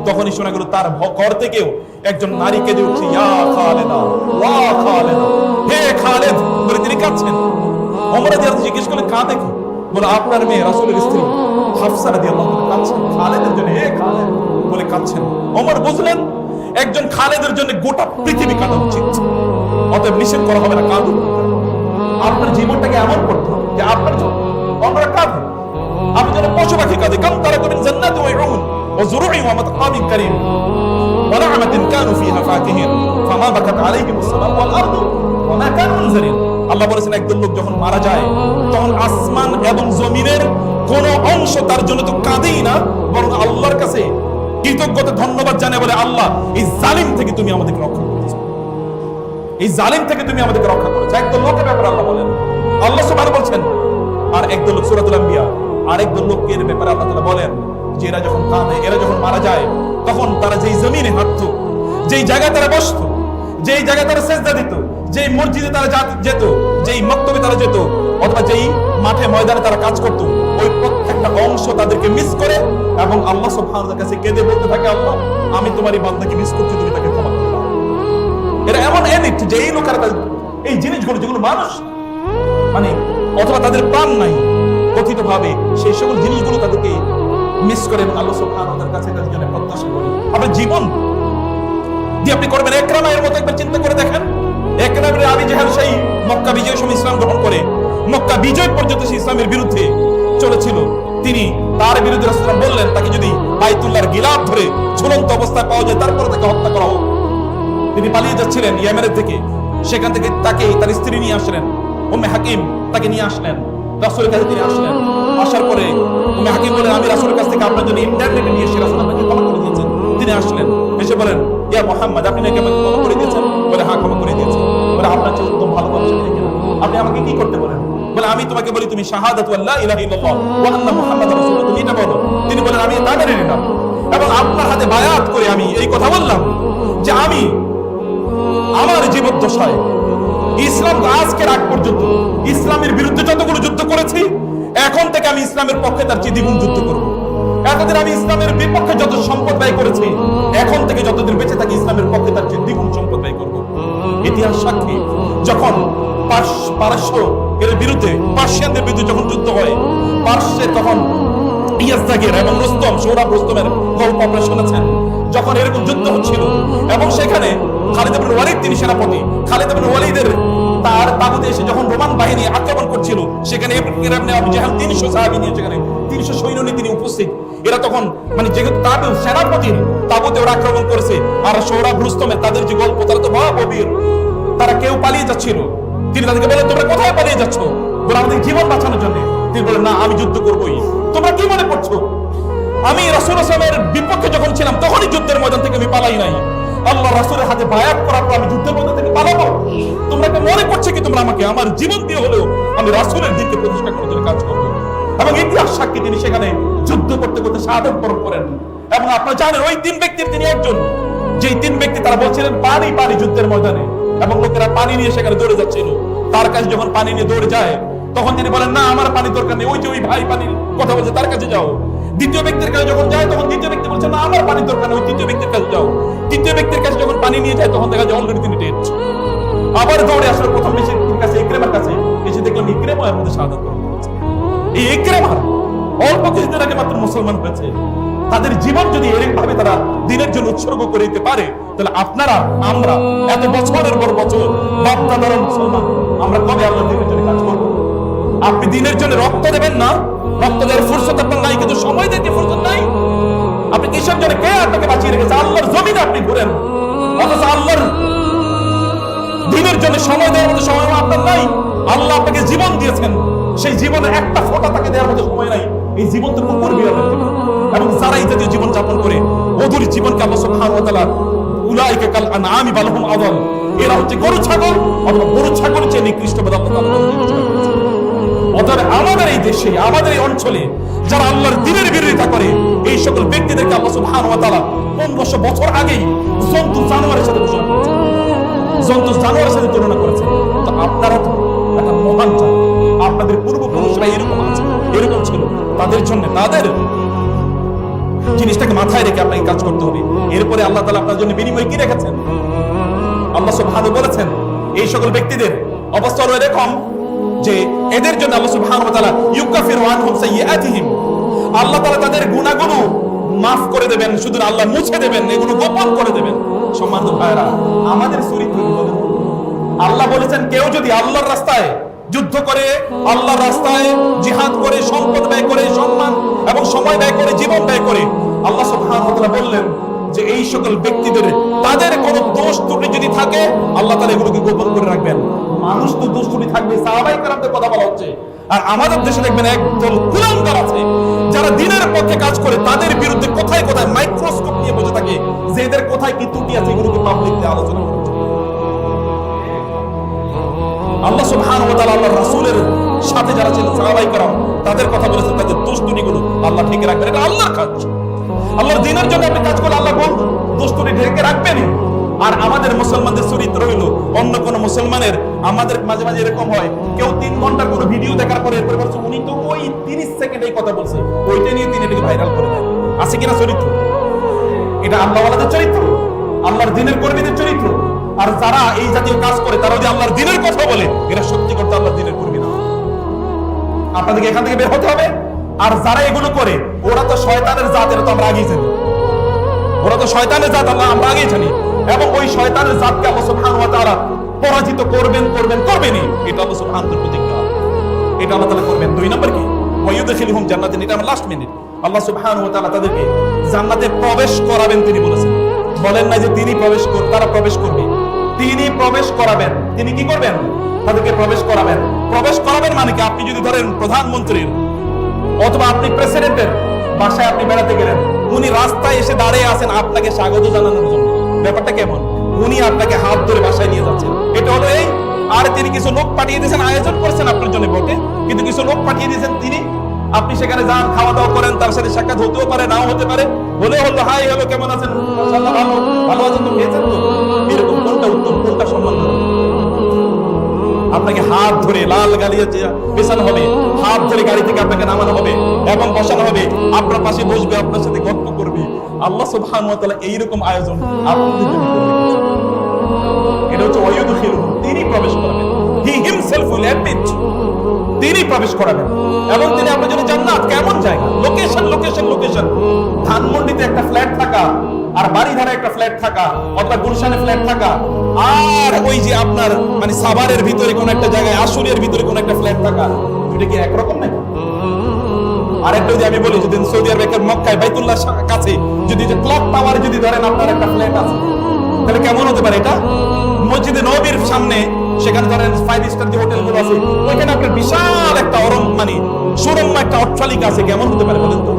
[SPEAKER 1] তখনই শোনা গেল তার ঘর থেকেও একজন নারী কেঁদে উঠছে, ইয়া খালেদা ওয়া খালেদা, হে খালেদ বলে তিনি কাঁদছেন। ওমর রাদিয়াল্লাহু তাআলা জিজ্ঞেস করলেন কাঁদে কি? বলে আপনার মেয়ে রাসূলের স্ত্রী হাফসা রাদিয়াল্লাহু তাআলা কাঁদছেন খালেদের জন্য, হে খালেদ বলে কাঁদছেন। ওমর বুঝলেন একজন খালেদের জন্য গোটা পৃথিবী কাঁদা উচিত, অতএব নিষেধ করা হবে না কাঁদুন। আপনার জীবনটাকে এমন করতে হবে যে আপনার জন্য অন্যরা কাঁদে, আপনি যেন পশু পাখি কাঁদে। কাম তারা করেন জান্নাত ওয়া উয়ুন ওয়া যুরুই ওয়া মাতকামিন কারীম ওয়া না'মাতিন কানু ফিহা ফাকিহিন ফামা বাকাত আলাইহিমুস সামাউ ওয়াল আরদু ওয়া মা কানু মুনজিরিন। আল্লাহ বলেছেন একদল লোক যখন মারা যায় তখন আসমান এবং জমিনের কোন অংশ তার জন্য তো কাঁদেই না, বরং আল্লাহর কাছে কৃতজ্ঞতা ধন্যবাদ জানায় বলে আল্লাহ এই জালিম থেকে তুমি আমাদেরকে রক্ষা করেছো, এই জালিম থেকে তুমি আমাদেরকে রক্ষা করেছো। একদল লোকের ব্যাপারে আল্লাহ বলেন, আল্লাহ সুবহানাহু বলছেন। আর একদল লোক সূরাতুল আম্বিয়া আরেকদল লোকের ব্যাপারে আল্লাহ তাআলা বলেন যে এরা যখন কাঁদে, এরা যখন মারা যায় তখন তারা যেই জমিনে হাঁটতো, যেই জায়গায় তারা বসতো, যেই জায়গায় তারা সিজদা দিত, যেই মসজিদে তারা যেত, যেই মক্তবে তারা যেত, অথবা যেই মাঠে ময়দানে তারা কাজ করত, ওই প্রত্যেকটা অংশ তাদেরকে মিস করে এবং আল্লাহ সুবহানাহু ওয়া তাআলার কাছে কেঁদে বলতে থাকে আল্লাহ আমি তোমারই বান্দাকে মিস করছি, তুমি তাকে ক্ষমা করে দাও। এরা এমন এডিক্ট যে এই লোকেরা এই জিনিসগুলো যেগুলো মানুষ মানে অথবা তাদের প্রাণ নাই কথিত ভাবে সেই সকল জিনিসগুলো তাদেরকে মিস করে এবং আল্লাহ সুবহানাহু ওয়া তাআলার কাছে তাদের জন্য প্রত্যাশা করে। আপনার জীবন দিয়ে আপনি করবেন একরামের মতো একবার চিন্তা করে দেখেন। একরামের আবু জাহেল সেই মক্কা বিজয়ের সময় ইসলাম গ্রহণ করে মক্কা বিজয় পর্যন্ত সে ইসলামের বিরুদ্ধে চলেছিল। তিনি তার বিরুদ্ধে রাসূলুল্লাহ বললেন তাকে যদি বাইতুল্লাহর গিলাফ ধরে ঝুলন্ত অবস্থায় পাওয়া যায় তারপরে তাকে হত্যা করা হোক। তিনি পালিয়ে যাচ্ছিলেন ইয়েমেনের থেকে, সেখান থেকে তাকে তার স্ত্রী নিয়ে আসলেন, উম্মে হাকিম তাকে নিয়ে আসলেন রাসূলের কাছে। তিনি আসলেন, আসার পরে উম্মে হাকিম বলেন আমি রাসূলের কাছ থেকে আপনার জন্য ইন্টারনেটে নিয়ে এসে রাসূল আপনাকে ক্ষমা করে দিয়েছেন। তিনি আসলেন, এসে বলেন ইয়া মুহাম্মদ আপনি নাকি আমাকে ক্ষমা করে দিয়েছেন? বলে হ্যাঁ ক্ষমা করে দিয়েছি। বলে আপনার চেয়ে উত্তম ভালো মানুষ আমি দেখি না, আপনি আমাকে কি করতে বলেন? বলে আমি তোমাকে বলি তুমি শাহাদাতু আল্লা ইলাহা ইল্লাল্লাহ ওয়া আন্না মুহাম্মাদার রাসূলুল্লাহ, তুমি এটা বলো। তিনি বলেন আমি তা মেনে নিলাম এবং আপনার হাতে বায়াত করে আমি এই কথা বললাম যে আমি আমার জীবদ্দশায় ইসলাম আজকের আগ পর্যন্ত ইসলামের বিরুদ্ধে যতগুলো যুদ্ধ করেছি এখন থেকে আমি ইসলামের পক্ষে তার চেয়ে দ্বিগুণ যুদ্ধ করব। এতদিন আমি ইসলামের বিপক্ষে যত সম্পদ ব্যয় করেছি এখন থেকে যতদিন বেঁচে থাকি ইসলামের পক্ষে তার চেয়ে দ্বিগুণ সম্পদ ব্যয় করব। ইতিহাস সাক্ষী যখন পারস্য এর বিরুদ্ধে, পার্সিয়ানদের বিরুদ্ধে যখন যুদ্ধ হয়, পার্শ্বে তখন ইয়াজদাগির এবং রুস্তম, সৌরভ রুস্তমের গল্প আপনারা শুনেছেন। যখন এরকম যুদ্ধ হচ্ছিল এবং সেখানে খালিদ ইবনে ওয়ালিদ তিনি সেনাপতি, খালিদ ইবনে ওয়ালিদের তার তাবুতে এসে যখন রোমান বাহিনী আক্রমণ করছিল, সেখানে ইবনে আবু জাহল 300 সাহাবী নিয়ে সেখানে 300 সৈন্য নিয়ে তিনি উপস্থিত। এরা তখন মানে যেহেতু তাবু সেনাপতির তাবুতে ওরা আক্রমণ করেছে, আর সৌরভ রুস্তমের তাদের যে গল্প, তারা তো মহাবীর, তারা কেউ পালিয়ে যাচ্ছিল। তিনি তাদেরকে বলেন, তোমরা কোথায় পালিয়ে যাচ্ছ? বলে, আমাদের জীবন বাঁচানোর জন্য। তিনি বলেন, না, আমি যুদ্ধ করবোই। তোমরা কি মনে করছো আমি রাসূল সাল্লাল্লাহু আলাইহি বিপক্ষে যখন ছিলাম তখনই যুদ্ধের ময়দান থেকে আমি পালাই নাই? আল্লাহ রাসূলের হাতে বায়াত করার পর আমি যুদ্ধের ময়দান থেকে পালাবো? তোমরা কি মনে করছো কি তোমরা আমাকে আমার জীবন দিয়ে হলেও আমি রাসূলের দিনকে প্রতিষ্ঠা করার জন্য কাজ করব? এবং ইতিহাস সাক্ষী তিনি সেখানে যুদ্ধ করতে করতে শাহাদাত বরণ করেন। এবং আপনারা জানেন ওই 3 ব্যক্তির তিনি একজন, যেই 3 ব্যক্তি তারা বলছিলেন পানি পানি যুদ্ধের ময়দানে, এবং লোকেরা পানি নিয়ে সেখানে দৌড়ে যাচ্ছিল। তার কাছে যখন পানি নিয়ে দৌড়ে যায় তখন তিনি বলেন, না, আমার পানির দরকার নেই, ওই যে ওই ভাই পানির কথা বলছে তার কাছে যাও। দ্বিতীয় ব্যক্তির কাছে যখন যায় তখন দ্বিতীয় ব্যক্তি বলছে, না, আমার পানির দরকার নেই, ওই তৃতীয় ব্যক্তির কাছে যাও। তৃতীয় ব্যক্তির কাছে যখন পানি নিয়ে যায় তখন দেখা যায় অলরেডি তিনি ডেড। আবার দৌড়ে আসলে প্রথম ব্যক্তির কাছে, ইকরামার কাছে এসে দেখলাম ইকরামা এর মধ্যে শাহাদাত বরণ করেছে। এই ইকরামা অল্প কিছুদিন আগে মাত্র মুসলমান হয়েছে। তাদের জীবন যদি এরকম ভাবে তারা দিনের জন্য উৎসর্গ করে দিতে পারে, তাহলে আপনারা আমরা এত বছরের পর বছর বাপ দাদারা মুসলমান, আমরা কবে আল্লাহ দিনের জন্য কাজ করবো? আপনি দিনের জন্য রক্ত দেবেন না, রক্ত দেওয়ার ফুরসত আপনার নাই, কিন্তু সময় দিতে ফুরসত নাই। আপনি কিসের জন্য, কে আপনাকে বাঁচিয়ে রেখেছে? আল্লাহর জমিনে আপনি ঘুরেন, অথচ আল্লাহর দিনের জন্য সময় দেওয়ার মতো সময় আপনার নাই। আল্লাহ আপনাকে জীবন দিয়েছেন, সেই জীবনে একটা ফোঁটা তাকে দেওয়ার মতো সময় নাই। এই জীবন তো কুকুর বিড়ালের জীবন, এবং যারা এই জাতীয় জীবন যাপন করে ওদের জীবনকে আল্লাহ সুবহানাহু ওয়া তাআলা উলাইকা কাল আনআমি বাল হুম আযাল, এরা হচ্ছে গরু ছাগল অথবা গরু ছাগলের চেয়ে নিকৃষ্ট বলে আল্লাহ তাআলা বলেছেন। অতএব আমাদের এই দেশে, আমাদের এই অঞ্চলে যারা আল্লাহর দ্বীনের বিরোধিতা করে, এই সকল ব্যক্তিদেরকে আল্লাহ সুবহানাহু ওয়া তাআলা 1500 বছর আগেই জন্তু জানোয়ারের সাথে ঘোষণা করেছেন, জন্তু জানোয়ারের সাথে তুলনা করেছেন। তো আপনারা তো একটা মহান জাতি, আপনাদের পূর্বপুরুষরা এরকম আছে, এরকম ছিল, তাদের জন্য তাদের জিনিসটাকে মাথায় রেখে আপনাকে কাজ করতে হবে। এরপরে আল্লাহ তাআলা আপনার জন্য বিনিময় কি রেখেছেন? আল্লাহ সুবহানাহু বলেছেন এই সকল ব্যক্তিদের অবস্থা হলো এরকম যে এদের জন্য আল্লাহ সুবহানাহু ওয়া তাআলা ইউকাফিরু আনহুম সাইয়্যাতিহিম, আল্লাহ তাআলা তাদের গুনাহগুলো মাফ করে দেবেন, শুধু আল্লাহ মুছে দেবেন, এগুলো গোপন করে দেবেন। সম্মানিত ভাইরা, আমাদের চরিত্র কি বলেন? আল্লাহ বলেছেন কেউ যদি আল্লাহর রাস্তায় যুদ্ধ করে, আল্লাহর রাস্তায় জিহাদ করে, সম্পদ ব্যয় করে, সম্মান এবং সময় ব্যয় করে, জীবন ব্যয় করে, আল্লাহ সুবহানাহু ওয়া তাআলা বললেন যে এই সকল ব্যক্তিদের তাদের কোনো দোষ ত্রুটি যদি থাকে আল্লাহ তাআলা এগুলোকে গোপন করে রাখবেন। মানুষ তো দোষ ত্রুটি থাকবে, সাহাবায়ে কেরামদের কথা বলা হচ্ছে। আর আমাদের দেশে দেখবেন একদল কুলাঙ্গার আছে যারা দিনের পক্ষে কাজ করে, তাদের বিরুদ্ধে কোথায় কোথায় মাইক্রোস্কোপ নিয়ে বসে থাকে যে এদের কোথায় কি ত্রুটি আছে, এগুলোকে পাবলিকলি আলোচনা করা হচ্ছে। আল্লাহ সুবহানাহু ওয়া তাআলা আল্লাহর রাসূলের সাথে যারা ছিলেন সাহাবায়ে কেরাম, তাদের কথা বলেছেন, তাদের দোষ ত্রুটিগুলো আল্লাহ ঢেকে রাখবেন। এটা আল্লাহর কাজ। আল্লাহর দ্বীনের জন্য আপনি কাজ করলে আল্লাহ দোষ ত্রুটি ঢেকে রাখবেন। আর আমাদের মুসলমানদের চরিত্র হইলো অন্য কোন মুসলমানের, আমাদের মাঝে মাঝে এরকম হয়, কেউ 3 ঘন্টার কোনো ভিডিও দেখার পরে এরপরে বলছে উনি তো ওই 30 সেকেন্ডে কথা বলছে, ওইটা নিয়ে তিনি এটাকে ভাইরাল করে দেন। আছে কিনা চরিত্র? এটা আল্লাহওয়ালাদের চরিত্র, আল্লাহর দ্বীনের কর্মীদের চরিত্র। আর যারা এই জাতীয় কাজ করে তারা যদি আল্লাহর দ্বীনের কথা বলে, এরা সত্যি করতে আল্লাহর দ্বীনের কর্মী না। আপনাদেরকে এখান থেকে বের হতে হবে। আর যারা এগুলো করে ওরা তো শয়তানের জাত, এটা তো আমরা আগেই জানি, ওরা তো শয়তানের জাত, আল্লাহ আমরা আগেই জানি। এবং ওই শয়তানের জাতকে আল্লাহ সুবহানাহু ওয়া তাআলা পরাজিত করবেন, করবেনই, এটা আল্লাহ সুবহানাহু ওয়া তাআলার প্রতিজ্ঞা, এটা আল্লাহ তাআলা করবেন। 2 নম্বর কি? ওয়ায়ুদখিলুহুম জান্নাতিন, এটা আমার লাস্ট মিনিট। আল্লাহ সুবহানাহু ওয়া তাআলা তাদেরকে জান্নাতে প্রবেশ করাবেন, তিনি বলেছেন। বলেন না যে তিনি তারা প্রবেশ করবে, তিনি প্রবেশ করাবেন। তিনি কি করবেন? তাদেরকে প্রবেশ করাবেন। প্রবেশ করাবেন মানে কি? আপনি যদি ধরেন প্রধানমন্ত্রীর অথবা আপনি প্রেসিডেন্টের বাসায় আপনি বেড়াতে গেলেন, উনি রাস্তায় এসে দাঁড়িয়ে আছেন আপনাকে স্বাগত জানানোর জন্য। ব্যাপারটা কেমন? উনি আপনাকে হাত ধরে বাসায় নিয়ে যাচ্ছেন, এটা হলো এই। আর তিনি কিছু লোক পাঠিয়ে দিয়েছেন, আয়োজন করছেন আপনার জন্য বটে, কিন্তু কিছু লোক পাঠিয়ে দিয়েছেন তিনি, আপনি সেখানে যান, খাওয়া দাওয়া করেন, তার সাথে সাক্ষাৎ হতেও পারে, নাও হতে পারে, হলে হলো হাই হ্যালো কেমন আছেন, মাশাআল্লাহ ভালো আছেন তো, খেয়েছেন তো, এরকম কোনটা উত্তম, কোনটা সম্মান? আপনাকে হাত ধরে লাল গালিয়ে পেছানো হবে, হাত ধরে গাড়ি থেকে আপনাকে নামানো হবে এবং বসানো হবে, আপনার পাশে বসবে, আপনার সাথে গল্প করবে। আল্লাহ সুবহানাহু ওয়া তাআলা এইরকম আয়োজন আপনাদের জন্য করে রেখেছেন। এটা হচ্ছে ওয়ায়ুদখিলুহুম, তিনি প্রবেশ করাবেন। হি হিমসেলফ উইল অ্যাডমিট, তিনি প্রবেশ করাবেন এবং তিনি আপনার জন্য জান্নাত কেমন জায়গা, লোকেশন লোকেশন লোকেশন। ধানমন্ডিতে একটা ফ্ল্যাট থাকা আর বাড়িধারা একটা ফ্ল্যাট থাকা অথবা গুলশানে ফ্ল্যাট থাকা, আর ওই যে আপনার মানে সাভারের ভিতরে কোন একটা জায়গায় আশুলিয়ার ভিতরে কোন একটা ফ্ল্যাট থাকা, দুটো কি একরকম নাকি? আরেকটা যদি আমি বলি, যদি সৌদি আরবের মক্কায় বাইতুল্লাহ কাছে যদি যে ক্লক টাওয়ারে যদি ধরেন আপনার একটা ফ্ল্যাট আছে, তাহলে কেমন হতে পারে এটা? মসজিদে নববীর সামনে সেখানে ধরেন 5 স্টার যে হোটেলগুলো আছে, ওইখানে আপনার বিশাল একটা মানে সুরম্য একটা অট্টালিকা আছে, কেমন হতে পারে বলেন তো?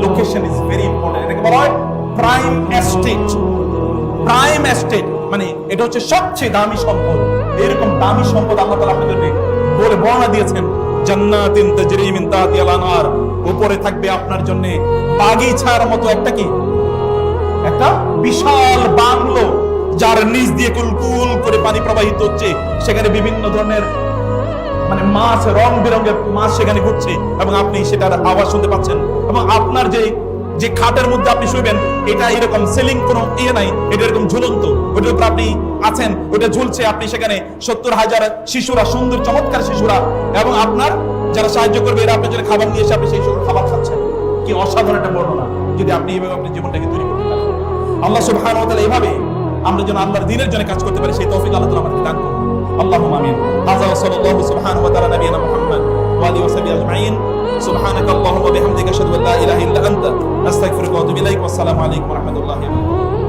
[SPEAKER 1] Location is very important. এটাকে বলা হয় প্রাইম এস্টেট। প্রাইম এস্টেট মানে এটা হচ্ছে সবচেয়ে দামি সম্পদ। এরকম দামি সম্পদ আল্লাহ তাআলা আপনাদের বলে বর্ণনা দিয়েছেন, জান্নাতিন তাজরি মিন তাহতিহাল আনহার, উপরে থাকবে আপনার জন্য বাগিচার মতো একটা কি, একটা বিশাল বাংলো, যার নিচ দিয়ে কুলকুল করে পানি প্রবাহিত হচ্ছে, সেখানে বিভিন্ন ধরনের মানে মাছ, রং বেরঙের মাছ সেখানে ঘুরছে এবং আপনি সেটার আওয়াজ শুনতে পাচ্ছেন। এবং আপনার যে খাটের মধ্যে আপনি শুবেন, এটা এরকম সিলিং কোনো ইয়ে নাই, এটা এরকম ঝুলন্ত, ওটার উপর আপনি আছেন, ওটা ঝুলছে, আপনি সেখানে 70,000 শিশুরা, সুন্দর চমৎকার শিশুরা এবং আপনার যারা সাহায্য করবে, এরা আপনার জন্য খাবার নিয়ে এসে আপনি সেই খাবার খাচ্ছেন। কি অসাধারণ একটা বর্ণনা, যদি আপনি এইভাবে আপনার জীবনটাকে তৈরি করতে পারেন। আল্লাহ সুবহানাহু ওয়া তাআলা এইভাবে আমরা যেন আল্লাহর দ্বীনের জন্য কাজ করতে পারি, সেই তৌফিক আল্লাহ তাআলা আমাদেরকে দান করুন। আল্লাহুম্মা আমিন। হাযা ওয়া সাল্লাল্লাহু সুবহানাহু ওয়া তাআলা নবিয়ানা মুহাম্মদ ওয়া আলিহি ওয়া সাহবিহি আজমাইন। সুবহানাকাল্লাহুম্মা ওয়া বিহামদিকা আশহাদু আল্লা ইলাহা ইল্লা আনতা আস্তাগফিরুকা ওয়া আতুবু ইলাইক। ওয়া আসসালামু আলাইকুম ওয়া রাহমাতুল্লাহি ওয়া বারাকাতুহু।